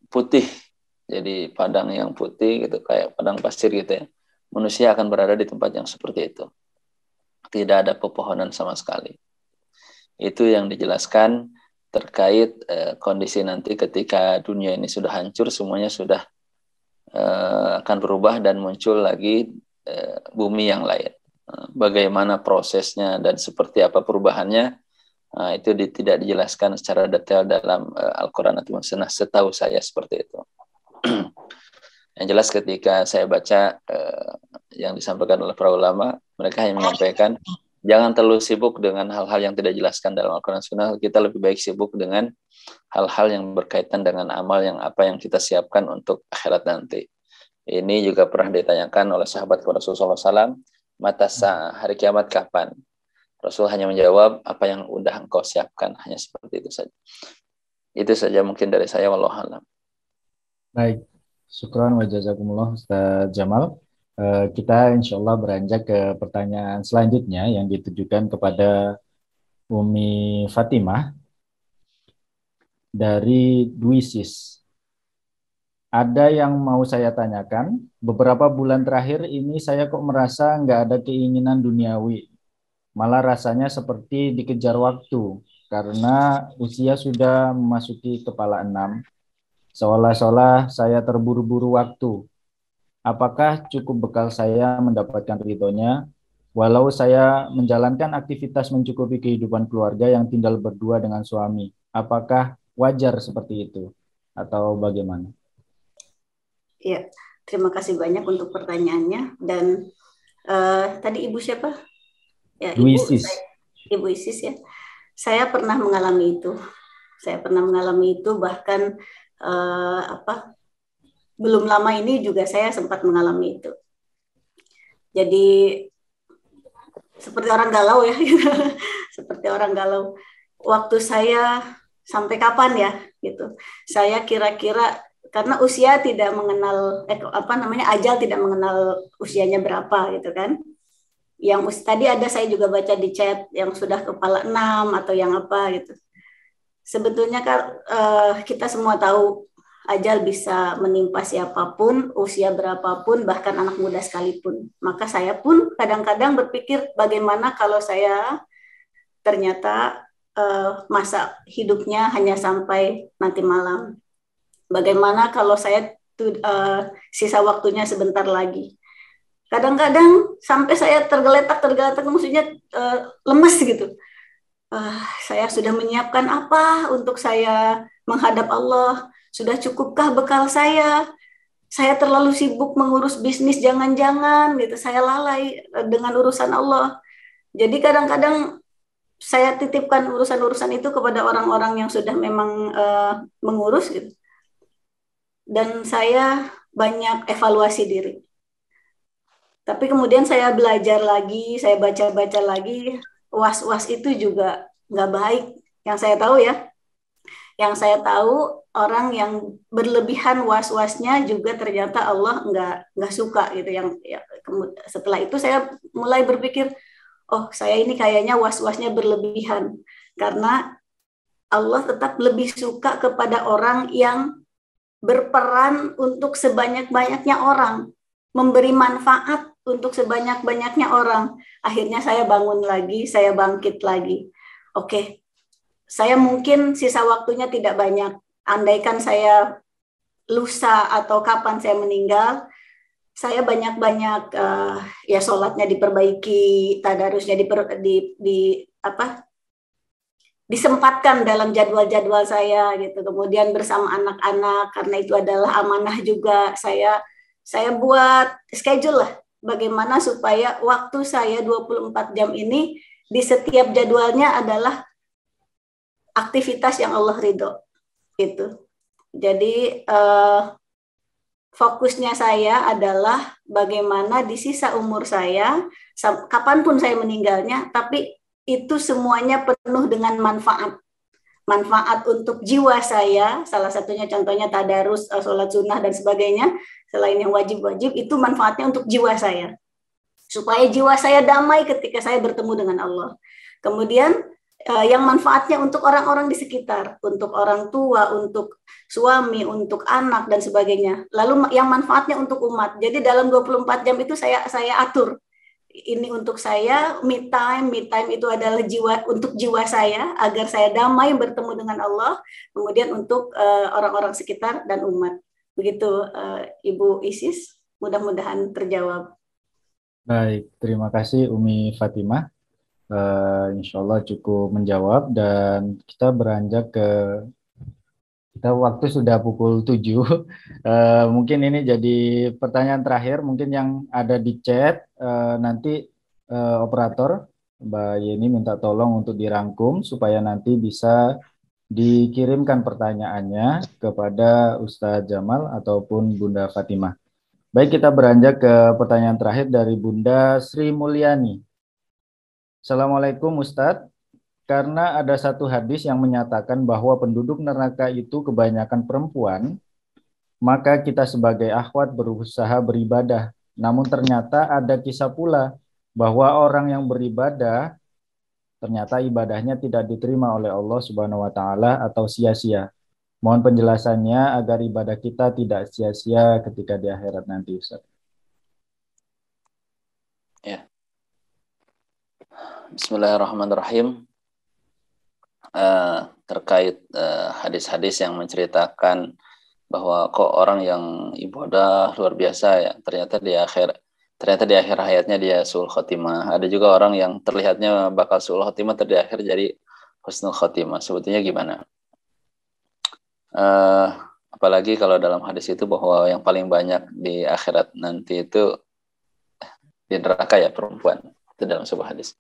putih. Jadi padang yang putih gitu, kayak padang pasir gitu ya. Manusia akan berada di tempat yang seperti itu. Tidak ada pepohonan sama sekali. Itu yang dijelaskan terkait kondisi nanti ketika dunia ini sudah hancur, semuanya sudah akan berubah dan muncul lagi bumi yang lain. Bagaimana prosesnya dan seperti apa perubahannya, itu tidak dijelaskan secara detail dalam Al-Quran atau Sunnah, setahu saya seperti itu. Yang jelas ketika saya baca yang disampaikan oleh para ulama, mereka hanya menyampaikan jangan terlalu sibuk dengan hal-hal yang tidak dijelaskan dalam Al-Quran Sunnah. Kita lebih baik sibuk dengan hal-hal yang berkaitan dengan amal yang apa yang kita siapkan untuk akhirat nanti. Ini juga pernah ditanyakan oleh sahabat kepada Rasulullah SAW, mata hari kiamat kapan? Rasul hanya menjawab, apa yang udah engkau siapkan. Hanya seperti itu saja. Itu saja mungkin dari saya, wallahu a'lam.
Baik, syukran wa jazakumullah Ustaz Jamal. Kita insya Allah beranjak ke pertanyaan selanjutnya yang ditujukan kepada Umi Fatimah dari Duisis. Ada yang mau saya tanyakan, beberapa bulan terakhir ini saya kok merasa nggak ada keinginan duniawi. Malah rasanya seperti dikejar waktu, karena usia sudah memasuki kepala 6. Seolah-olah saya terburu-buru waktu. Apakah cukup bekal saya mendapatkan ridhonya, walau saya menjalankan aktivitas mencukupi kehidupan keluarga yang tinggal berdua dengan suami? Apakah wajar seperti itu? Atau bagaimana?
Ya, terima kasih banyak untuk pertanyaannya. Dan tadi Ibu siapa? Ya, Ibu Isis ya. Saya pernah mengalami itu. Bahkan belum lama ini juga saya sempat mengalami itu. Jadi seperti orang galau ya, seperti orang galau. Waktu saya sampai kapan ya, gitu. Saya kira-kira karena usia tidak mengenal ajal tidak mengenal usianya berapa gitu kan. Yang tadi ada saya juga baca di chat yang sudah kepala 6 atau yang apa gitu. Sebetulnya kan kita semua tahu ajal bisa menimpa siapapun, usia berapapun, bahkan anak muda sekalipun. Maka saya pun kadang-kadang berpikir bagaimana kalau saya ternyata masa hidupnya hanya sampai nanti malam. Bagaimana kalau saya sisa waktunya sebentar lagi. Kadang-kadang sampai saya tergeletak, maksudnya lemes gitu. Saya sudah menyiapkan apa untuk saya menghadap Allah? Sudah cukupkah bekal saya? Saya terlalu sibuk mengurus bisnis, jangan-jangan gitu. Saya lalai dengan urusan Allah. Jadi kadang-kadang saya titipkan urusan-urusan itu kepada orang-orang yang sudah memang mengurus gitu. Dan saya banyak evaluasi diri. Tapi kemudian saya belajar lagi, saya baca-baca lagi, was-was itu juga nggak baik. Yang saya tahu orang yang berlebihan was-wasnya juga ternyata Allah nggak suka gitu. Setelah itu saya mulai berpikir, oh saya ini kayaknya was-wasnya berlebihan. Karena Allah tetap lebih suka kepada orang yang berperan untuk sebanyak-banyaknya orang, memberi manfaat untuk sebanyak-banyaknya orang. Akhirnya saya bangun lagi, saya bangkit lagi. Oke, saya mungkin sisa waktunya tidak banyak. Andaikan saya lusa atau kapan saya meninggal, saya banyak-banyak ya sholatnya diperbaiki, tadarusnya disempatkan dalam jadwal-jadwal saya gitu. Kemudian bersama anak-anak, karena itu adalah amanah juga, saya buat schedule lah bagaimana supaya waktu saya 24 jam ini di setiap jadwalnya adalah aktivitas yang Allah ridho itu. Jadi fokusnya saya adalah bagaimana di sisa umur saya, kapanpun saya meninggalnya, tapi itu semuanya penuh dengan manfaat. Manfaat untuk jiwa saya, salah satunya contohnya tadarus, sholat sunnah dan sebagainya, selain yang wajib-wajib, itu manfaatnya untuk jiwa saya. Supaya jiwa saya damai ketika saya bertemu dengan Allah. Kemudian yang manfaatnya untuk orang-orang di sekitar, untuk orang tua, untuk suami, untuk anak dan sebagainya. Lalu yang manfaatnya untuk umat. Jadi dalam 24 jam itu saya atur. Ini untuk saya, me time itu adalah untuk jiwa saya, agar saya damai bertemu dengan Allah, kemudian untuk orang-orang sekitar dan umat. Begitu Ibu Isis, mudah-mudahan terjawab.
Baik, terima kasih Umi Fatimah. Insya Allah cukup menjawab, dan kita beranjak ke waktu sudah pukul 7. Mungkin ini jadi pertanyaan terakhir, mungkin yang ada di chat, nanti operator Mbak Yeni minta tolong untuk dirangkum supaya nanti bisa dikirimkan pertanyaannya kepada Ustadz Jamal ataupun Bunda Fatimah. Baik, kita beranjak ke pertanyaan terakhir dari Bunda Sri Mulyani. Assalamualaikum Ustadz. Karena ada satu hadis yang menyatakan bahwa penduduk neraka itu kebanyakan perempuan, maka kita sebagai akhwat berusaha beribadah. Namun ternyata ada kisah pula bahwa orang yang beribadah ternyata ibadahnya tidak diterima oleh Allah Subhanahu wa taala atau sia-sia. Mohon penjelasannya agar ibadah kita tidak sia-sia ketika di akhirat nanti, Ustaz.
Ya. Bismillahirrahmanirrahim. Terkait hadis-hadis yang menceritakan bahwa kok orang yang ibadah luar biasa ya, ternyata di akhir hayatnya dia suul khotimah. Ada juga orang yang terlihatnya bakal suul khotimah, di akhir jadi husnul khotimah. Sebetulnya gimana? Apalagi kalau dalam hadis itu bahwa yang paling banyak di akhirat nanti itu di neraka ya perempuan. Itu dalam sebuah hadis.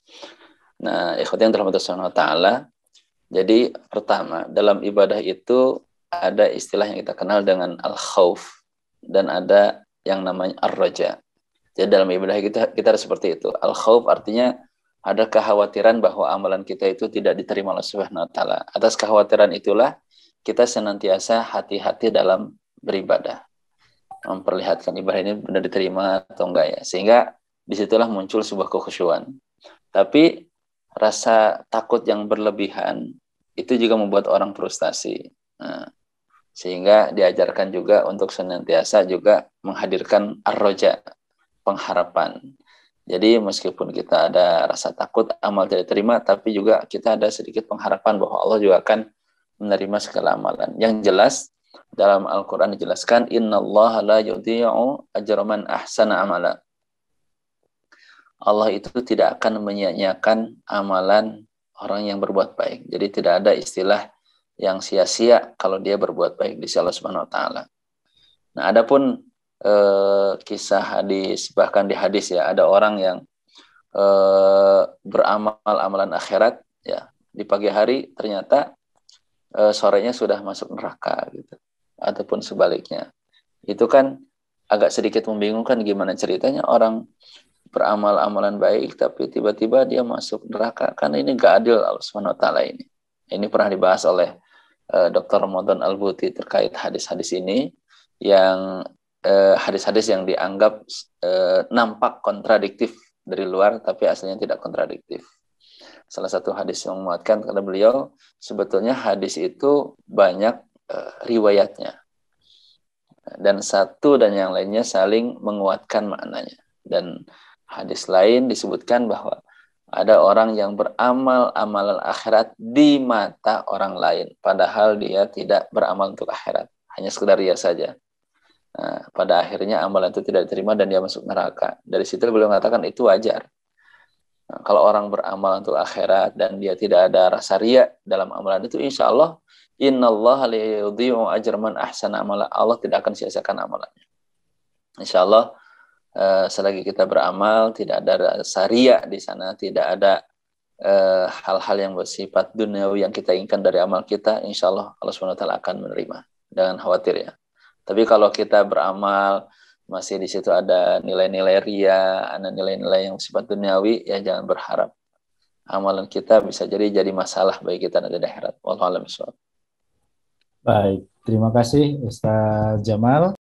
Nah, ikhwati yang dirahmati Allah Ta'ala, jadi pertama, dalam ibadah itu ada istilah yang kita kenal dengan al-khauf, dan ada yang namanya ar-raja. Jadi dalam ibadah kita harus seperti itu. Al-khauf artinya ada kekhawatiran bahwa amalan kita itu tidak diterima oleh Subhanahu wa taala. Atas kekhawatiran itulah kita senantiasa hati-hati dalam beribadah, memperlihatkan ibadah ini benar diterima atau enggak ya, sehingga disitulah muncul sebuah kekhusyuan. Tapi rasa takut yang berlebihan itu juga membuat orang frustasi. Nah, sehingga diajarkan juga untuk senantiasa juga menghadirkan ar-roja, pengharapan. Jadi meskipun kita ada rasa takut amal tidak diterima, tapi juga kita ada sedikit pengharapan bahwa Allah juga akan menerima segala amalan. Yang jelas dalam Al-Quran dijelaskan, innallaha la yudhi'u ajra man ahsana amala. Allah itu tidak akan menyia-nyiakan amalan orang yang berbuat baik. Jadi tidak ada istilah yang sia-sia kalau dia berbuat baik di sisi Allah Subhanahu wa taala. Nah, adapun kisah hadis, bahkan di hadis ya, ada orang yang beramal amalan akhirat ya, di pagi hari ternyata sorenya sudah masuk neraka gitu. Ataupun sebaliknya. Itu kan agak sedikit membingungkan, gimana ceritanya orang beramal amalan baik tapi tiba-tiba dia masuk neraka. Kan ini gak adil Allah Subhanahu wa taala ini. Ini pernah dibahas oleh Dr. Ramadan Al-Buti terkait hadis-hadis ini, yang hadis-hadis yang dianggap nampak kontradiktif dari luar tapi aslinya tidak kontradiktif. Salah satu hadis yang menguatkan kata beliau, sebetulnya hadis itu banyak riwayatnya, dan satu dan yang lainnya saling menguatkan maknanya. Dan hadis lain disebutkan bahwa ada orang yang beramal amalan akhirat di mata orang lain, padahal dia tidak beramal untuk akhirat, hanya sekedar ria saja. Nah, pada akhirnya amalan itu tidak diterima dan dia masuk neraka. Dari situ beliau mengatakan itu wajar. Nah, kalau orang beramal untuk akhirat dan dia tidak ada rasa ria dalam amalan itu, insya Allah innallaha la yudhi'u ajra man ahsana amala. Allah tidak akan sia-siakan amalannya. Insya Allah selagi kita beramal tidak ada rasa ria di sana, tidak ada hal-hal yang bersifat duniawi yang kita inginkan dari amal kita, insya Allah Allah SWT akan menerima. Jangan khawatir ya. Tapi kalau kita beramal masih di situ ada nilai-nilai ria, ada nilai-nilai yang bersifat duniawi, ya jangan berharap. Amalan kita bisa jadi masalah bagi kita nanti di akhirat. Wallahu a'lam bishawab.
Baik, terima kasih Ustaz Jamal.